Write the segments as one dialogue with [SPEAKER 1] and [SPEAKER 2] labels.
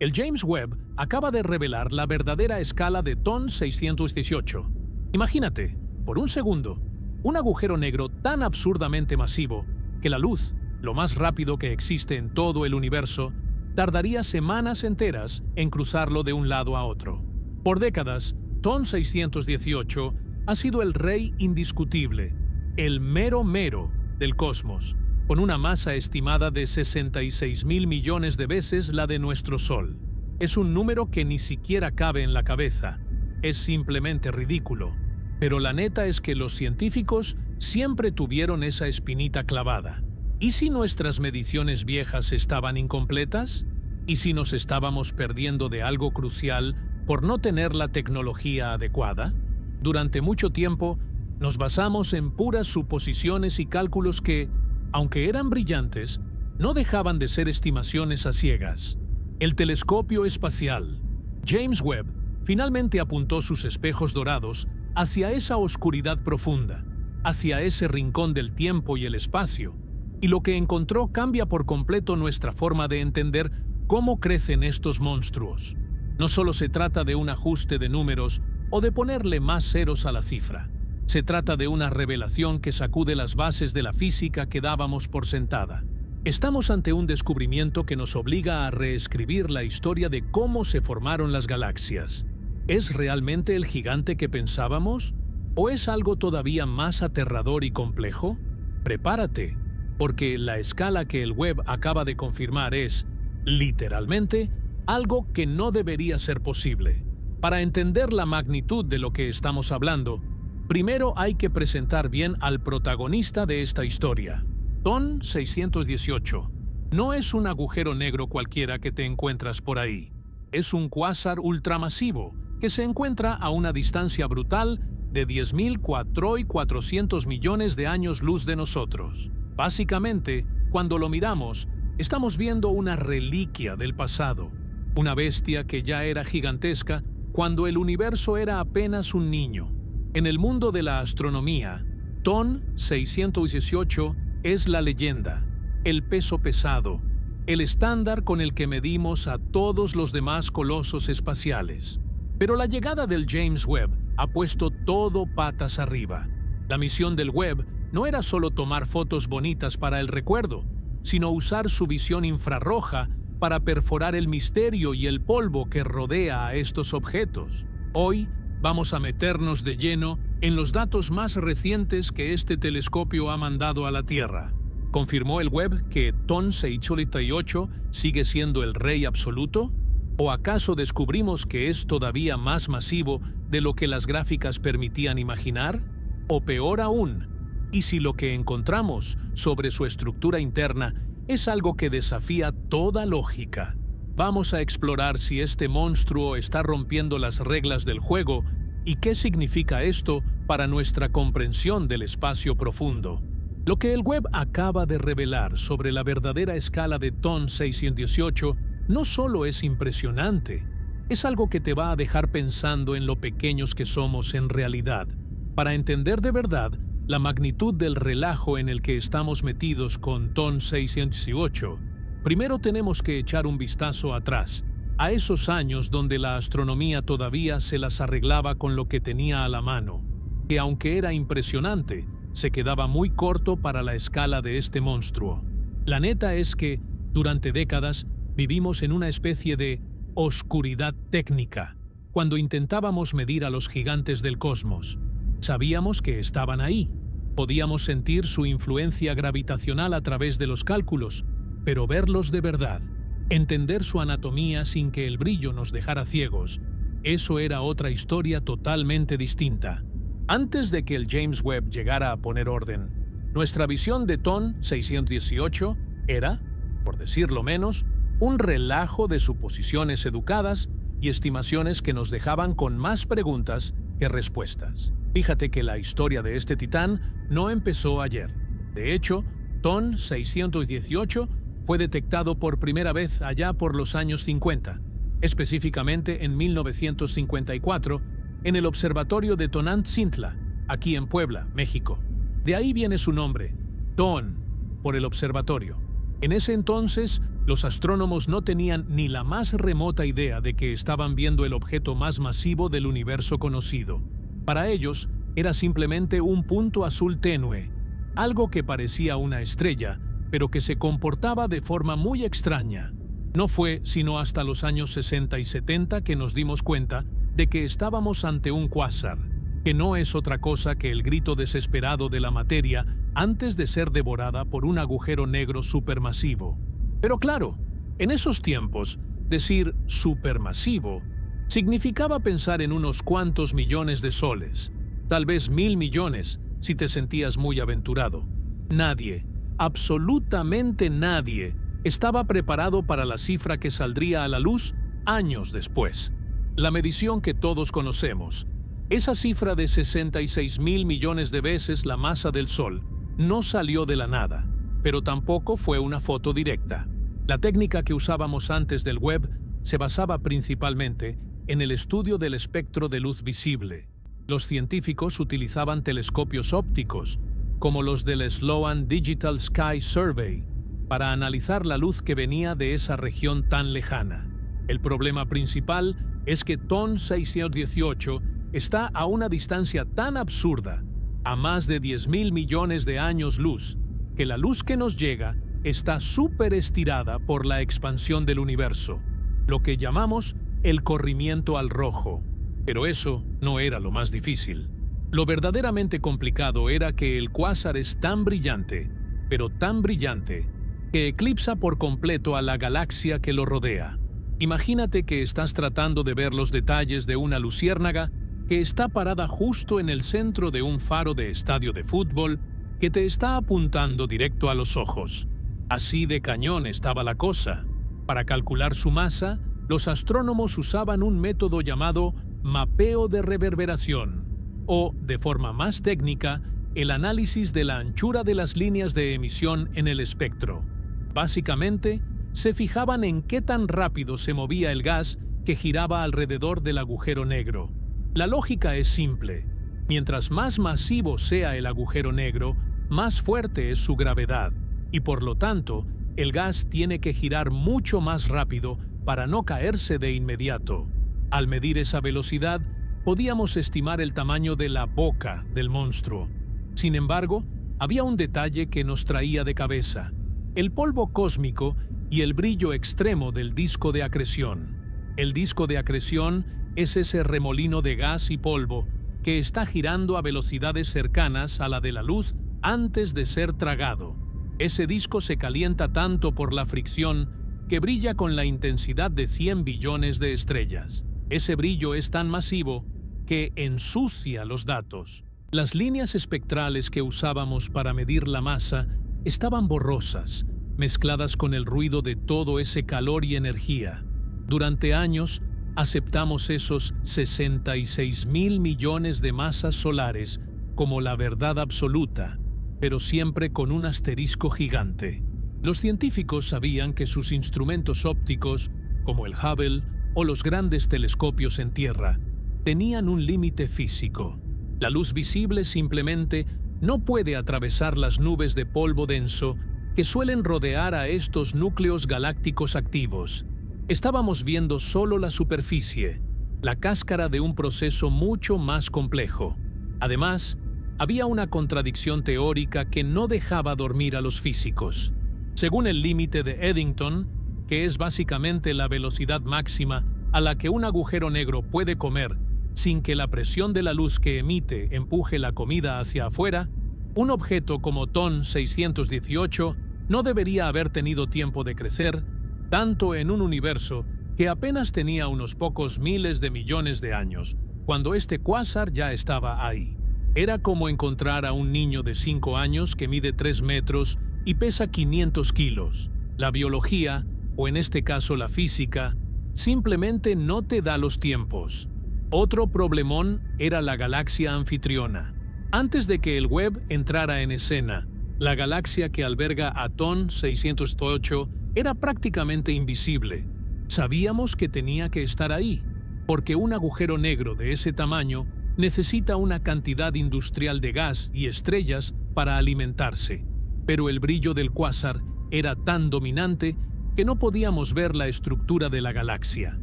[SPEAKER 1] El James Webb acaba de revelar la verdadera escala de TON 618. Imagínate, por un segundo, un agujero negro tan absurdamente masivo que la luz, lo más rápido que existe en todo el universo, tardaría semanas enteras en cruzarlo de un lado a otro. Por décadas, TON 618 ha sido el rey indiscutible, el mero mero del cosmos, con una masa estimada de 66.000 millones de veces la de nuestro Sol. Es un número que ni siquiera cabe en la cabeza. Es simplemente ridículo. Pero la neta es que los científicos siempre tuvieron esa espinita clavada. ¿Y si nuestras mediciones viejas estaban incompletas? ¿Y si nos estábamos perdiendo de algo crucial por no tener la tecnología adecuada? Durante mucho tiempo, nos basamos en puras suposiciones y cálculos que, aunque eran brillantes, no dejaban de ser estimaciones a ciegas. El telescopio espacial, James Webb, finalmente apuntó sus espejos dorados hacia esa oscuridad profunda, hacia ese rincón del tiempo y el espacio, y lo que encontró cambia por completo nuestra forma de entender cómo crecen estos monstruos. No solo se trata de un ajuste de números o de ponerle más ceros a la cifra. Se trata de una revelación que sacude las bases de la física que dábamos por sentada. Estamos ante un descubrimiento que nos obliga a reescribir la historia de cómo se formaron las galaxias. ¿Es realmente el gigante que pensábamos? ¿O es algo todavía más aterrador y complejo? Prepárate, porque la escala que el Webb acaba de confirmar es, literalmente, algo que no debería ser posible. Para entender la magnitud de lo que estamos hablando, primero hay que presentar bien al protagonista de esta historia. TON 618 no es un agujero negro cualquiera que te encuentras por ahí. Es un cuásar ultramasivo que se encuentra a una distancia brutal de 10.400 millones de años luz de nosotros. Básicamente, cuando lo miramos, estamos viendo una reliquia del pasado, una bestia que ya era gigantesca cuando el universo era apenas un niño. En el mundo de la astronomía, TON 618 es la leyenda, el peso pesado, el estándar con el que medimos a todos los demás colosos espaciales. Pero la llegada del James Webb ha puesto todo patas arriba. La misión del Webb no era solo tomar fotos bonitas para el recuerdo, sino usar su visión infrarroja para perforar el misterio y el polvo que rodea a estos objetos. Hoy, vamos a meternos de lleno en los datos más recientes que este telescopio ha mandado a la Tierra. ¿Confirmó el Webb que TON 618 sigue siendo el rey absoluto? ¿O acaso descubrimos que es todavía más masivo de lo que las gráficas permitían imaginar? O peor aún, ¿y si lo que encontramos sobre su estructura interna es algo que desafía toda lógica? Vamos a explorar si este monstruo está rompiendo las reglas del juego y qué significa esto para nuestra comprensión del espacio profundo. Lo que el Webb acaba de revelar sobre la verdadera escala de TON 618 no solo es impresionante, es algo que te va a dejar pensando en lo pequeños que somos en realidad. Para entender de verdad la magnitud del relajo en el que estamos metidos con TON 618, primero tenemos que echar un vistazo atrás, a esos años donde la astronomía todavía se las arreglaba con lo que tenía a la mano, que aunque era impresionante, se quedaba muy corto para la escala de este monstruo. La neta es que, durante décadas, vivimos en una especie de oscuridad técnica, cuando intentábamos medir a los gigantes del cosmos. Sabíamos que estaban ahí, podíamos sentir su influencia gravitacional a través de los cálculos, pero verlos de verdad, entender su anatomía sin que el brillo nos dejara ciegos, eso era otra historia totalmente distinta. Antes de que el James Webb llegara a poner orden, nuestra visión de TON 618 era, por decirlo menos, un relajo de suposiciones educadas y estimaciones que nos dejaban con más preguntas que respuestas. Fíjate que la historia de este titán no empezó ayer. De hecho, TON 618 fue detectado por primera vez allá por los años 50, específicamente en 1954, en el observatorio de Tonantzintla, aquí en Puebla, México. De ahí viene su nombre, TON, por el observatorio. En ese entonces Los astrónomos no tenían ni la más remota idea de que estaban viendo el objeto más masivo del universo conocido. Para ellos, era simplemente un punto azul tenue, algo que parecía una estrella, pero que se comportaba de forma muy extraña. No fue sino hasta los años 60 y 70 que nos dimos cuenta de que estábamos ante un cuásar, que no es otra cosa que el grito desesperado de la materia antes de ser devorada por un agujero negro supermasivo. Pero claro, en esos tiempos, decir supermasivo significaba pensar en unos cuantos millones de soles, tal vez 1.000 millones si te sentías muy aventurado. Nadie, absolutamente nadie, estaba preparado para la cifra que saldría a la luz años después. La medición que todos conocemos, esa cifra de 66.000 millones de veces la masa del Sol, no salió de la nada, pero tampoco fue una foto directa. La técnica que usábamos antes del web se basaba principalmente en el estudio del espectro de luz visible. Los científicos utilizaban telescopios ópticos, como los del Sloan Digital Sky Survey, para analizar la luz que venía de esa región tan lejana. El problema principal es que TON 618 está a una distancia tan absurda, a más de 10.000 millones de años luz, que la luz que nos llega está súper estirada por la expansión del universo, lo que llamamos el corrimiento al rojo. Pero eso no era lo más difícil. Lo verdaderamente complicado era que el cuásar es tan brillante, pero tan brillante, que eclipsa por completo a la galaxia que lo rodea. Imagínate que estás tratando de ver los detalles de una luciérnaga que está parada justo en el centro de un faro de estadio de fútbol que te está apuntando directo a los ojos. Así de cañón estaba la cosa. Para calcular su masa, los astrónomos usaban un método llamado mapeo de reverberación, o, de forma más técnica, el análisis de la anchura de las líneas de emisión en el espectro. Básicamente, se fijaban en qué tan rápido se movía el gas que giraba alrededor del agujero negro. La lógica es simple. Mientras más masivo sea el agujero negro, más fuerte es su gravedad, y por lo tanto, el gas tiene que girar mucho más rápido para no caerse de inmediato. Al medir esa velocidad, podíamos estimar el tamaño de la boca del monstruo. Sin embargo, había un detalle que nos traía de cabeza: el polvo cósmico y el brillo extremo del disco de acreción. El disco de acreción es ese remolino de gas y polvo que está girando a velocidades cercanas a la de la luz antes de ser tragado. Ese disco se calienta tanto por la fricción que brilla con la intensidad de 100 billones de estrellas. Ese brillo es tan masivo que ensucia los datos. Las líneas espectrales que usábamos para medir la masa estaban borrosas, mezcladas con el ruido de todo ese calor y energía. Durante años, aceptamos esos 66.000 millones de masas solares como la verdad absoluta, pero siempre con un asterisco gigante. Los científicos sabían que sus instrumentos ópticos, como el Hubble o los grandes telescopios en tierra, tenían un límite físico. La luz visible simplemente no puede atravesar las nubes de polvo denso que suelen rodear a estos núcleos galácticos activos. Estábamos viendo solo la superficie, la cáscara de un proceso mucho más complejo. Además, había una contradicción teórica que no dejaba dormir a los físicos. Según el límite de Eddington, que es básicamente la velocidad máxima a la que un agujero negro puede comer sin que la presión de la luz que emite empuje la comida hacia afuera, un objeto como TON 618 no debería haber tenido tiempo de crecer tanto en un universo que apenas tenía unos pocos miles de millones de años, cuando este cuásar ya estaba ahí. Era como encontrar a un niño de 5 años que mide 3 metros y pesa 500 kilos. La biología, o en este caso la física, simplemente no te da los tiempos. Otro problemón era la galaxia anfitriona. Antes de que el web entrara en escena, la galaxia que alberga a TON 608 era prácticamente invisible. Sabíamos que tenía que estar ahí, porque un agujero negro de ese tamaño necesita una cantidad industrial de gas y estrellas para alimentarse, pero el brillo del cuásar era tan dominante que no podíamos ver la estructura de la galaxia.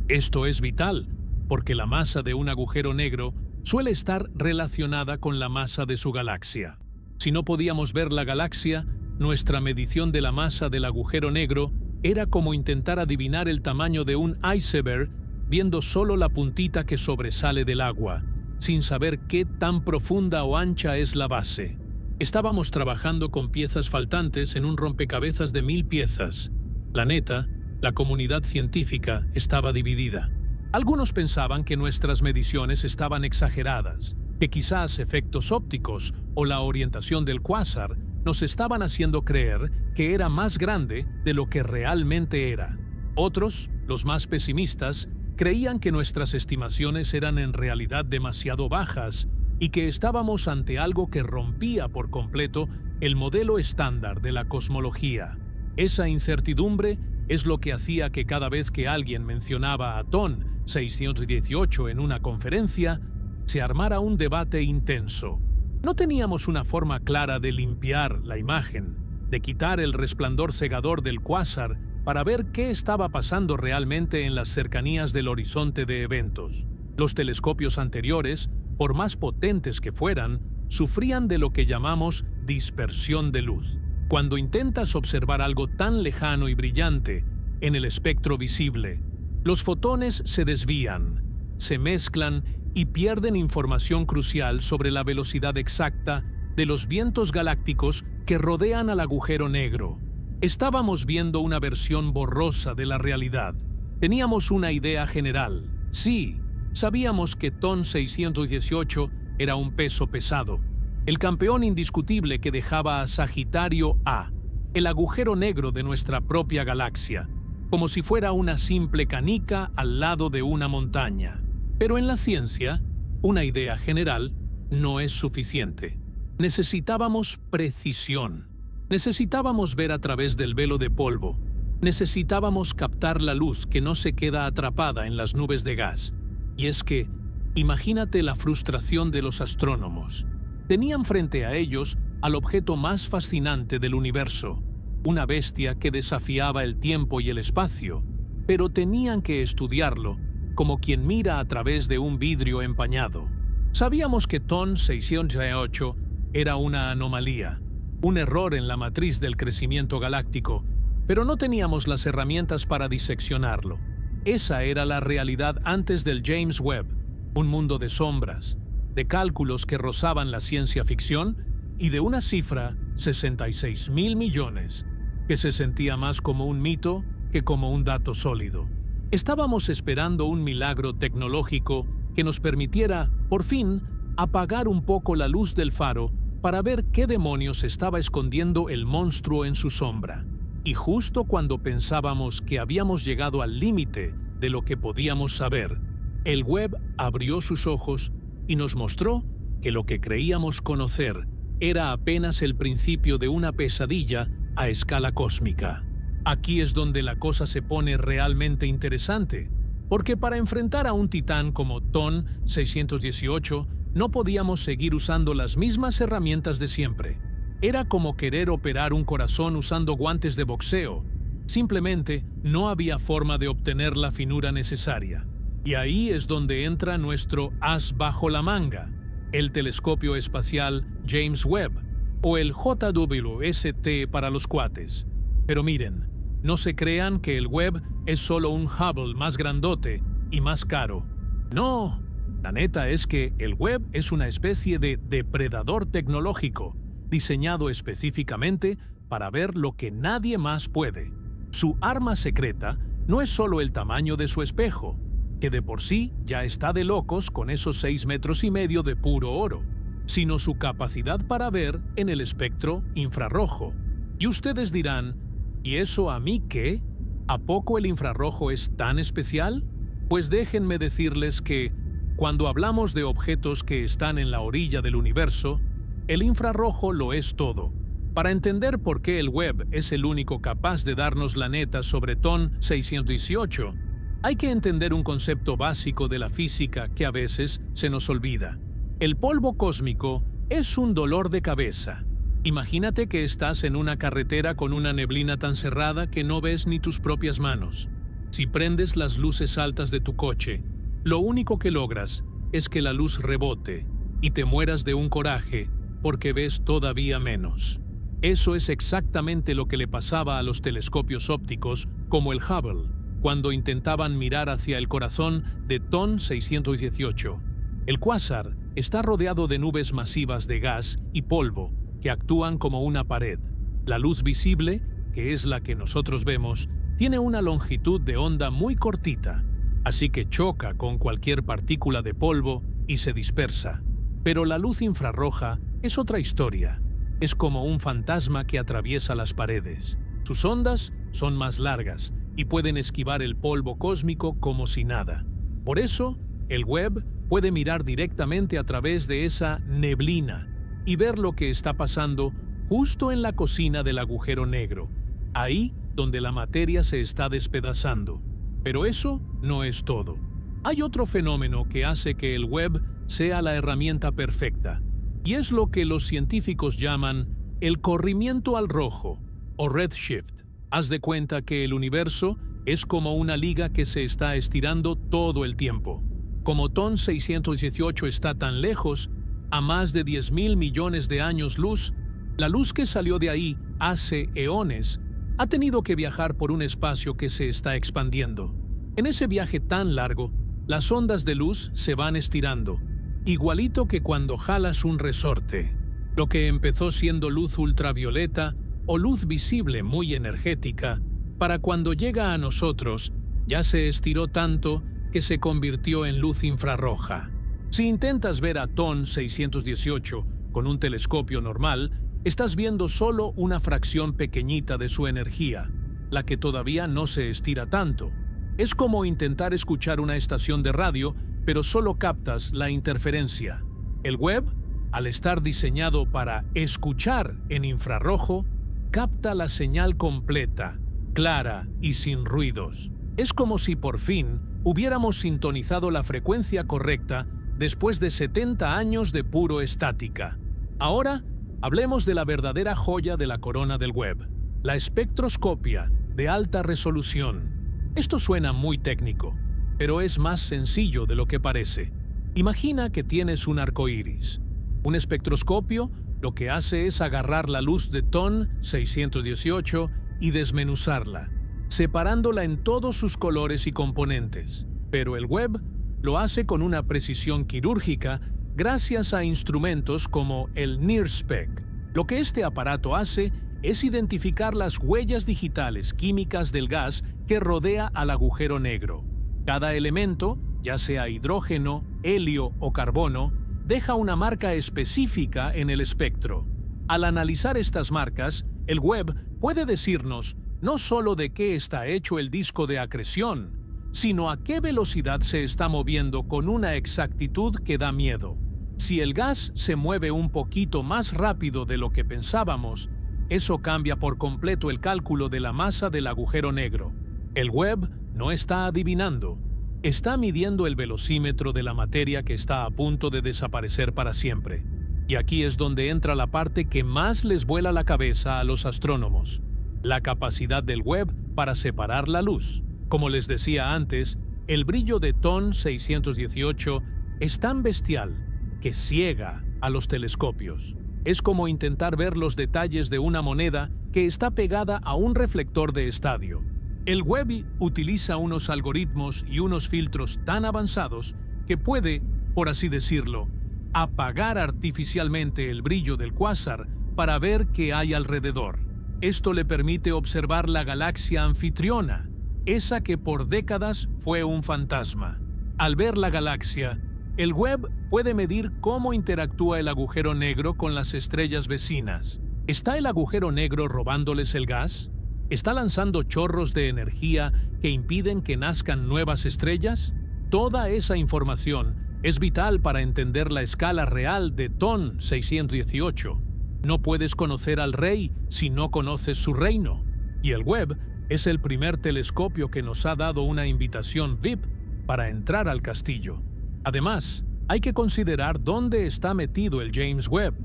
[SPEAKER 1] Esto es vital, porque la masa de un agujero negro suele estar relacionada con la masa de su galaxia. Si no podíamos ver la galaxia, nuestra medición de la masa del agujero negro era como intentar adivinar el tamaño de un iceberg viendo solo la puntita que sobresale del agua, sin saber qué tan profunda o ancha es la base. Estábamos trabajando con piezas faltantes en un rompecabezas de 1000 piezas. La neta, la comunidad científica estaba dividida. Algunos pensaban que nuestras mediciones estaban exageradas, que quizás efectos ópticos o la orientación del cuásar nos estaban haciendo creer que era más grande de lo que realmente era. Otros, los más pesimistas, creían que nuestras estimaciones eran en realidad demasiado bajas y que estábamos ante algo que rompía por completo el modelo estándar de la cosmología. Esa incertidumbre es lo que hacía que cada vez que alguien mencionaba a TON 618 en una conferencia, se armara un debate intenso. No teníamos una forma clara de limpiar la imagen, de quitar el resplandor cegador del cuásar para ver qué estaba pasando realmente en las cercanías del horizonte de eventos. Los telescopios anteriores, por más potentes que fueran, sufrían de lo que llamamos dispersión de luz. Cuando intentas observar algo tan lejano y brillante en el espectro visible, los fotones se desvían, se mezclan y pierden información crucial sobre la velocidad exacta de los vientos galácticos que rodean al agujero negro. Estábamos viendo una versión borrosa de la realidad. Teníamos una idea general. Sí, sabíamos que TON 618 era un peso pesado, el campeón indiscutible que dejaba a Sagitario A, el agujero negro de nuestra propia galaxia, como si fuera una simple canica al lado de una montaña. Pero en la ciencia, una idea general no es suficiente. Necesitábamos precisión. Necesitábamos ver a través del velo de polvo. Necesitábamos captar la luz que no se queda atrapada en las nubes de gas. Y es que, imagínate la frustración de los astrónomos. Tenían frente a ellos al objeto más fascinante del universo, una bestia que desafiaba el tiempo y el espacio, pero tenían que estudiarlo como quien mira a través de un vidrio empañado. Sabíamos que TON 618 era una anomalía, un error en la matriz del crecimiento galáctico, pero no teníamos las herramientas para diseccionarlo. Esa era la realidad antes del James Webb, un mundo de sombras, de cálculos que rozaban la ciencia ficción y de una cifra 66.000 millones, que se sentía más como un mito que como un dato sólido. Estábamos esperando un milagro tecnológico que nos permitiera, por fin, apagar un poco la luz del faro para ver qué demonios estaba escondiendo el monstruo en su sombra. Y justo cuando pensábamos que habíamos llegado al límite de lo que podíamos saber, el Webb abrió sus ojos y nos mostró que lo que creíamos conocer era apenas el principio de una pesadilla a escala cósmica. Aquí es donde la cosa se pone realmente interesante, porque para enfrentar a un titán como TON 618 no podíamos seguir usando las mismas herramientas de siempre. Era como querer operar un corazón usando guantes de boxeo. Simplemente no había forma de obtener la finura necesaria. Y ahí es donde entra nuestro as bajo la manga, el telescopio espacial James Webb, o el JWST para los cuates. Pero miren, no se crean que el Webb es solo un Hubble más grandote y más caro. No, la neta es que el Webb es una especie de depredador tecnológico, diseñado específicamente para ver lo que nadie más puede. Su arma secreta no es solo el tamaño de su espejo, que de por sí ya está de locos con esos 6,5 metros de puro oro, sino su capacidad para ver en el espectro infrarrojo. Y ustedes dirán, ¿y eso a mí qué? ¿A poco el infrarrojo es tan especial? Pues déjenme decirles que, cuando hablamos de objetos que están en la orilla del universo, el infrarrojo lo es todo. Para entender por qué el Webb es el único capaz de darnos la neta sobre TON 618, hay que entender un concepto básico de la física que a veces se nos olvida. El polvo cósmico es un dolor de cabeza. Imagínate que estás en una carretera con una neblina tan cerrada que no ves ni tus propias manos. Si prendes las luces altas de tu coche, lo único que logras es que la luz rebote y te mueras de un coraje porque ves todavía menos. Eso es exactamente lo que le pasaba a los telescopios ópticos como el Hubble, cuando intentaban mirar hacia el corazón de TON 618. El cuásar está rodeado de nubes masivas de gas y polvo que actúan como una pared. La luz visible, que es la que nosotros vemos, tiene una longitud de onda muy cortita, así que choca con cualquier partícula de polvo y se dispersa. Pero la luz infrarroja es otra historia. Es como un fantasma que atraviesa las paredes. Sus ondas son más largas y pueden esquivar el polvo cósmico como si nada. Por eso, el Webb puede mirar directamente a través de esa neblina y ver lo que está pasando justo en la cocina del agujero negro, ahí donde la materia se está despedazando. Pero eso no es todo. Hay otro fenómeno que hace que el Webb sea la herramienta perfecta, y es lo que los científicos llaman el corrimiento al rojo, o redshift. Haz de cuenta que el universo es como una liga que se está estirando todo el tiempo. Como TON 618 está tan lejos, a más de 10.000 millones de años luz, la luz que salió de ahí hace eones ha tenido que viajar por un espacio que se está expandiendo. En ese viaje tan largo, las ondas de luz se van estirando, igualito que cuando jalas un resorte. Lo que empezó siendo luz ultravioleta o luz visible muy energética, para cuando llega a nosotros, ya se estiró tanto que se convirtió en luz infrarroja. Si intentas ver a TON 618 con un telescopio normal, estás viendo solo una fracción pequeñita de su energía, la que todavía no se estira tanto. Es como intentar escuchar una estación de radio, pero solo captas la interferencia. El Webb, al estar diseñado para escuchar en infrarrojo, capta la señal completa, clara y sin ruidos. Es como si por fin hubiéramos sintonizado la frecuencia correcta después de 70 años de puro estática. Ahora, hablemos de la verdadera joya de la corona del Webb, la espectroscopia de alta resolución. Esto suena muy técnico, pero es más sencillo de lo que parece. Imagina que tienes un arco iris. Un espectroscopio lo que hace es agarrar la luz de TON 618 y desmenuzarla, separándola en todos sus colores y componentes. Pero el Webb lo hace con una precisión quirúrgica gracias a instrumentos como el NIRSPEC. Lo que este aparato hace es identificar las huellas digitales químicas del gas que rodea al agujero negro. Cada elemento, ya sea hidrógeno, helio o carbono, deja una marca específica en el espectro. Al analizar estas marcas, el Webb puede decirnos no solo de qué está hecho el disco de acreción, sino a qué velocidad se está moviendo con una exactitud que da miedo. Si el gas se mueve un poquito más rápido de lo que pensábamos, eso cambia por completo el cálculo de la masa del agujero negro. El Webb no está adivinando, está midiendo el velocímetro de la materia que está a punto de desaparecer para siempre. Y aquí es donde entra la parte que más les vuela la cabeza a los astrónomos: la capacidad del Webb para separar la luz. Como les decía antes, el brillo de TON 618 es tan bestial que ciega a los telescopios. Es como intentar ver los detalles de una moneda que está pegada a un reflector de estadio. El Webb utiliza unos algoritmos y unos filtros tan avanzados que puede, por así decirlo, apagar artificialmente el brillo del cuásar para ver qué hay alrededor. Esto le permite observar la galaxia anfitriona, esa que por décadas fue un fantasma. Al ver la galaxia, el Webb puede medir cómo interactúa el agujero negro con las estrellas vecinas. ¿Está el agujero negro robándoles el gas? ¿Está lanzando chorros de energía que impiden que nazcan nuevas estrellas? Toda esa información es vital para entender la escala real de TON 618. No puedes conocer al rey si no conoces su reino. Y el Webb es el primer telescopio que nos ha dado una invitación VIP para entrar al castillo. Además, hay que considerar dónde está metido el James Webb.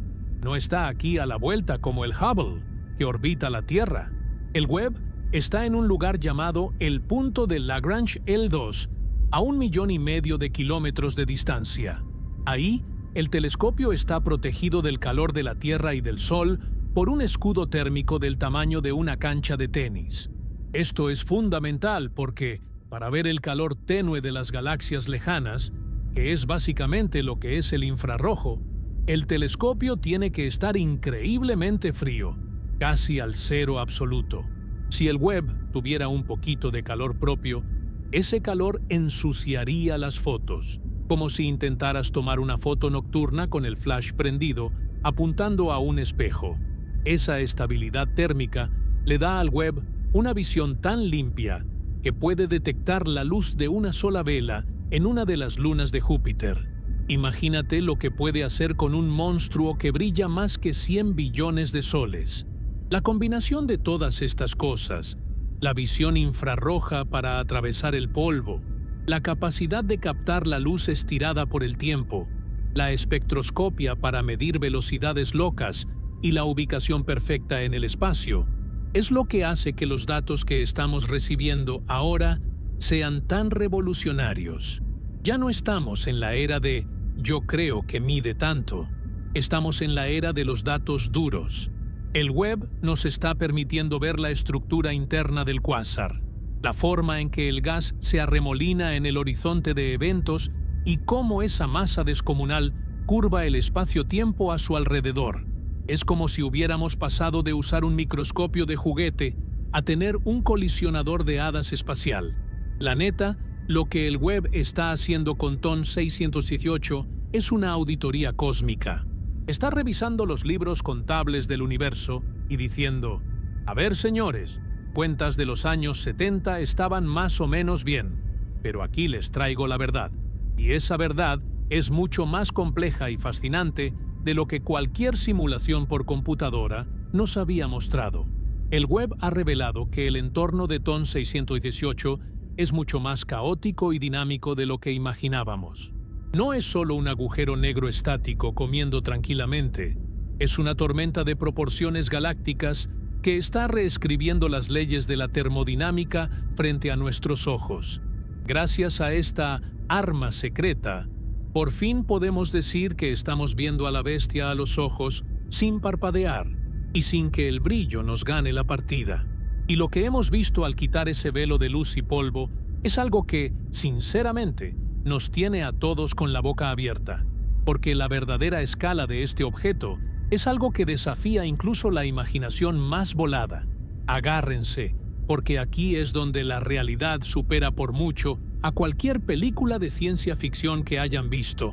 [SPEAKER 1] No está aquí a la vuelta como el Hubble, que orbita la Tierra. El Webb está en un lugar llamado el punto de Lagrange L2, a 1,5 millones de kilómetros de distancia. Ahí, el telescopio está protegido del calor de la Tierra y del Sol por un escudo térmico del tamaño de una cancha de tenis. Esto es fundamental porque, para ver el calor tenue de las galaxias lejanas, que es básicamente lo que es el infrarrojo, el telescopio tiene que estar increíblemente frío, casi al cero absoluto. Si el Webb tuviera un poquito de calor propio, ese calor ensuciaría las fotos, como si intentaras tomar una foto nocturna con el flash prendido, apuntando a un espejo. Esa estabilidad térmica le da al Webb una visión tan limpia que puede detectar la luz de una sola vela en una de las lunas de Júpiter. Imagínate lo que puede hacer con un monstruo que brilla más que 100 billones de soles. La combinación de todas estas cosas, la visión infrarroja para atravesar el polvo, la capacidad de captar la luz estirada por el tiempo, la espectroscopia para medir velocidades locas y la ubicación perfecta en el espacio, es lo que hace que los datos que estamos recibiendo ahora sean tan revolucionarios. Ya no estamos en la era de «yo creo que mide tanto». Estamos en la era de los datos duros. El Webb nos está permitiendo ver la estructura interna del cuásar, la forma en que el gas se arremolina en el horizonte de eventos y cómo esa masa descomunal curva el espacio-tiempo a su alrededor. Es como si hubiéramos pasado de usar un microscopio de juguete a tener un colisionador de hadas espacial. La neta, lo que el Webb está haciendo con TON 618 es una auditoría cósmica. Está revisando los libros contables del universo y diciendo: a ver, señores, cuentas de los años 70 estaban más o menos bien, pero aquí les traigo la verdad. Y esa verdad es mucho más compleja y fascinante de lo que cualquier simulación por computadora nos había mostrado. El Webb ha revelado que el entorno de TON 618 es mucho más caótico y dinámico de lo que imaginábamos. No es solo un agujero negro estático comiendo tranquilamente, es una tormenta de proporciones galácticas que está reescribiendo las leyes de la termodinámica frente a nuestros ojos. Gracias a esta arma secreta, por fin podemos decir que estamos viendo a la bestia a los ojos sin parpadear y sin que el brillo nos gane la partida. Y lo que hemos visto al quitar ese velo de luz y polvo es algo que, sinceramente, nos tiene a todos con la boca abierta, porque la verdadera escala de este objeto es algo que desafía incluso la imaginación más volada. Agárrense, porque aquí es donde la realidad supera por mucho a cualquier película de ciencia ficción que hayan visto,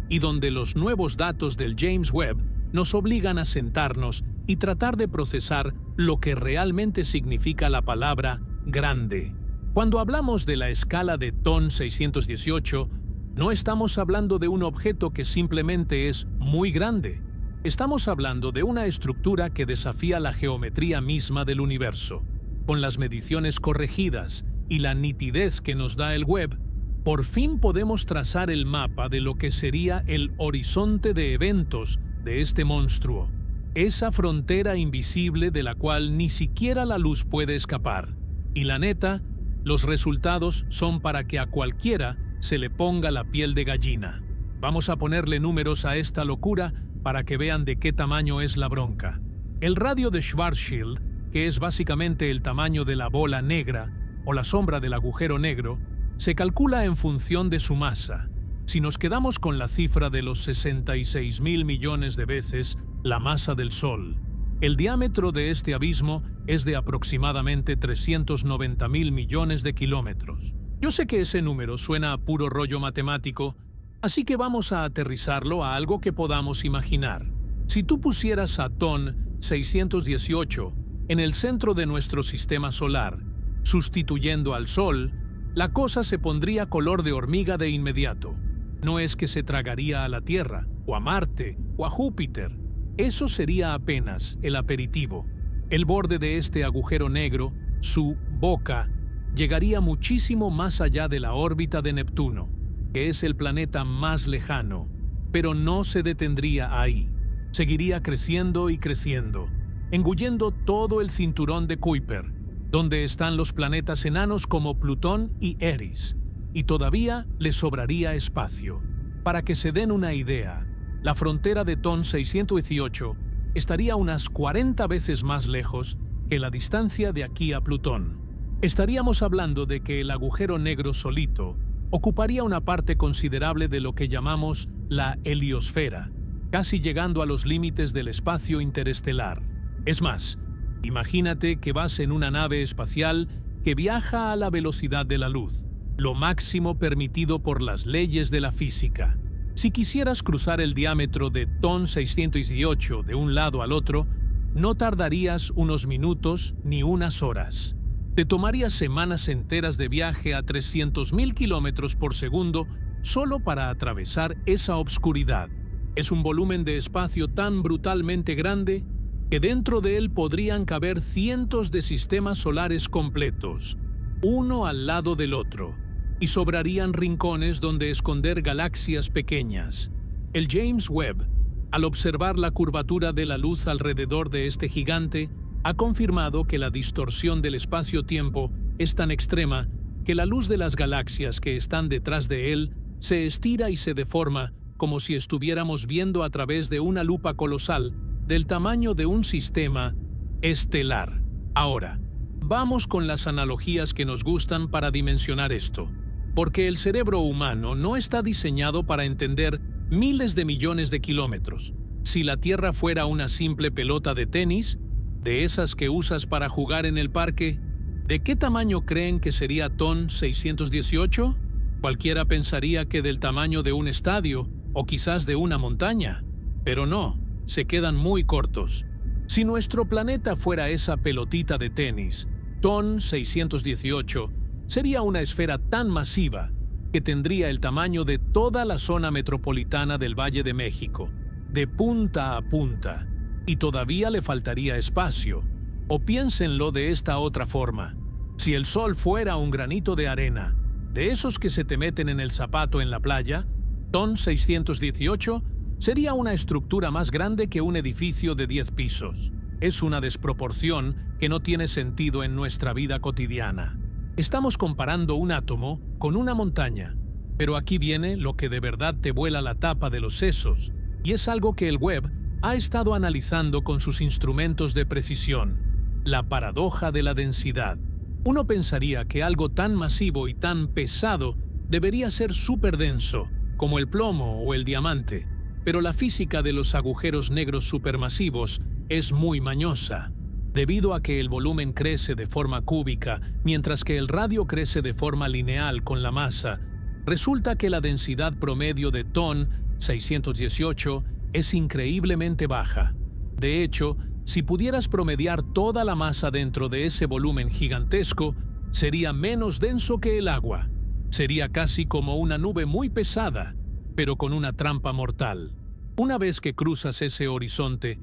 [SPEAKER 1] y donde los nuevos datos del James Webb nos obligan a sentarnos y tratar de procesar lo que realmente significa la palabra grande. Cuando hablamos de la escala de TON 618, no estamos hablando de un objeto que simplemente es muy grande. Estamos hablando de una estructura que desafía la geometría misma del universo. Con las mediciones corregidas y la nitidez que nos da el Webb, por fin podemos trazar el mapa de lo que sería el horizonte de eventos de este monstruo, esa frontera invisible de la cual ni siquiera la luz puede escapar. Y la neta, los resultados son para que a cualquiera se le ponga la piel de gallina. Vamos a ponerle números a esta locura para que vean de qué tamaño es la bronca. El radio de Schwarzschild, que es básicamente el tamaño de la bola negra o la sombra del agujero negro, se calcula en función de su masa. Si nos quedamos con la cifra de los 66.000 millones de veces la masa del Sol, el diámetro de este abismo es de aproximadamente 390.000 millones de kilómetros. Yo sé que ese número suena a puro rollo matemático, así que vamos a aterrizarlo a algo que podamos imaginar. Si tú pusieras a TON 618 en el centro de nuestro sistema solar, sustituyendo al Sol, la cosa se pondría color de hormiga de inmediato. No es que se tragaría a la Tierra, o a Marte, o a Júpiter. Eso sería apenas el aperitivo. El borde de este agujero negro, su boca, llegaría muchísimo más allá de la órbita de Neptuno, que es el planeta más lejano, pero no se detendría ahí. seguiría creciendo y creciendo, engullendo todo el cinturón de Kuiper, donde están los planetas enanos como Plutón y Eris, y todavía le sobraría espacio. Para que se den una idea, la frontera de TON 618 estaría unas 40 veces más lejos que la distancia de aquí a Plutón. Estaríamos hablando de que el agujero negro solito ocuparía una parte considerable de lo que llamamos la heliosfera, casi llegando a los límites del espacio interestelar. Es más, imagínate que vas en una nave espacial que viaja a la velocidad de la luz, lo máximo permitido por las leyes de la física. Si quisieras cruzar el diámetro de TON 618 de un lado al otro, no tardarías unos minutos ni unas horas. Te tomaría semanas enteras de viaje a 300.000 kilómetros por segundo solo para atravesar esa obscuridad. Es un volumen de espacio tan brutalmente grande que dentro de él podrían caber cientos de sistemas solares completos, uno al lado del otro, y sobrarían rincones donde esconder galaxias pequeñas. El James Webb, al observar la curvatura de la luz alrededor de este gigante, ha confirmado que la distorsión del espacio-tiempo es tan extrema que la luz de las galaxias que están detrás de él se estira y se deforma como si estuviéramos viendo a través de una lupa colosal del tamaño de un sistema estelar. Ahora, vamos con las analogías que nos gustan para dimensionar esto, porque el cerebro humano no está diseñado para entender miles de millones de kilómetros. Si la Tierra fuera una simple pelota de tenis, de esas que usas para jugar en el parque, ¿de qué tamaño creen que sería TON 618? Cualquiera pensaría que del tamaño de un estadio o quizás de una montaña, pero no, se quedan muy cortos. Si nuestro planeta fuera esa pelotita de tenis, TON 618 sería una esfera tan masiva que tendría el tamaño de toda la zona metropolitana del Valle de México, de punta a punta, y todavía le faltaría espacio. O piénsenlo de esta otra forma: si el Sol fuera un granito de arena, de esos que se te meten en el zapato en la playa, TON 618 sería una estructura más grande que un edificio de 10 pisos. Es una desproporción que no tiene sentido en nuestra vida cotidiana. Estamos comparando un átomo con una montaña, pero aquí viene lo que de verdad te vuela la tapa de los sesos, y es algo que el Webb ha estado analizando con sus instrumentos de precisión: la paradoja de la densidad. Uno pensaría que algo tan masivo y tan pesado debería ser súper denso, como el plomo o el diamante, pero la física de los agujeros negros supermasivos es muy mañosa. Debido a que el volumen crece de forma cúbica, mientras que el radio crece de forma lineal con la masa, resulta que la densidad promedio de TON 618 es increíblemente baja. De hecho, si pudieras promediar toda la masa dentro de ese volumen gigantesco, sería menos denso que el agua. Sería casi como una nube muy pesada, pero con una trampa mortal. Una vez que cruzas ese horizonte,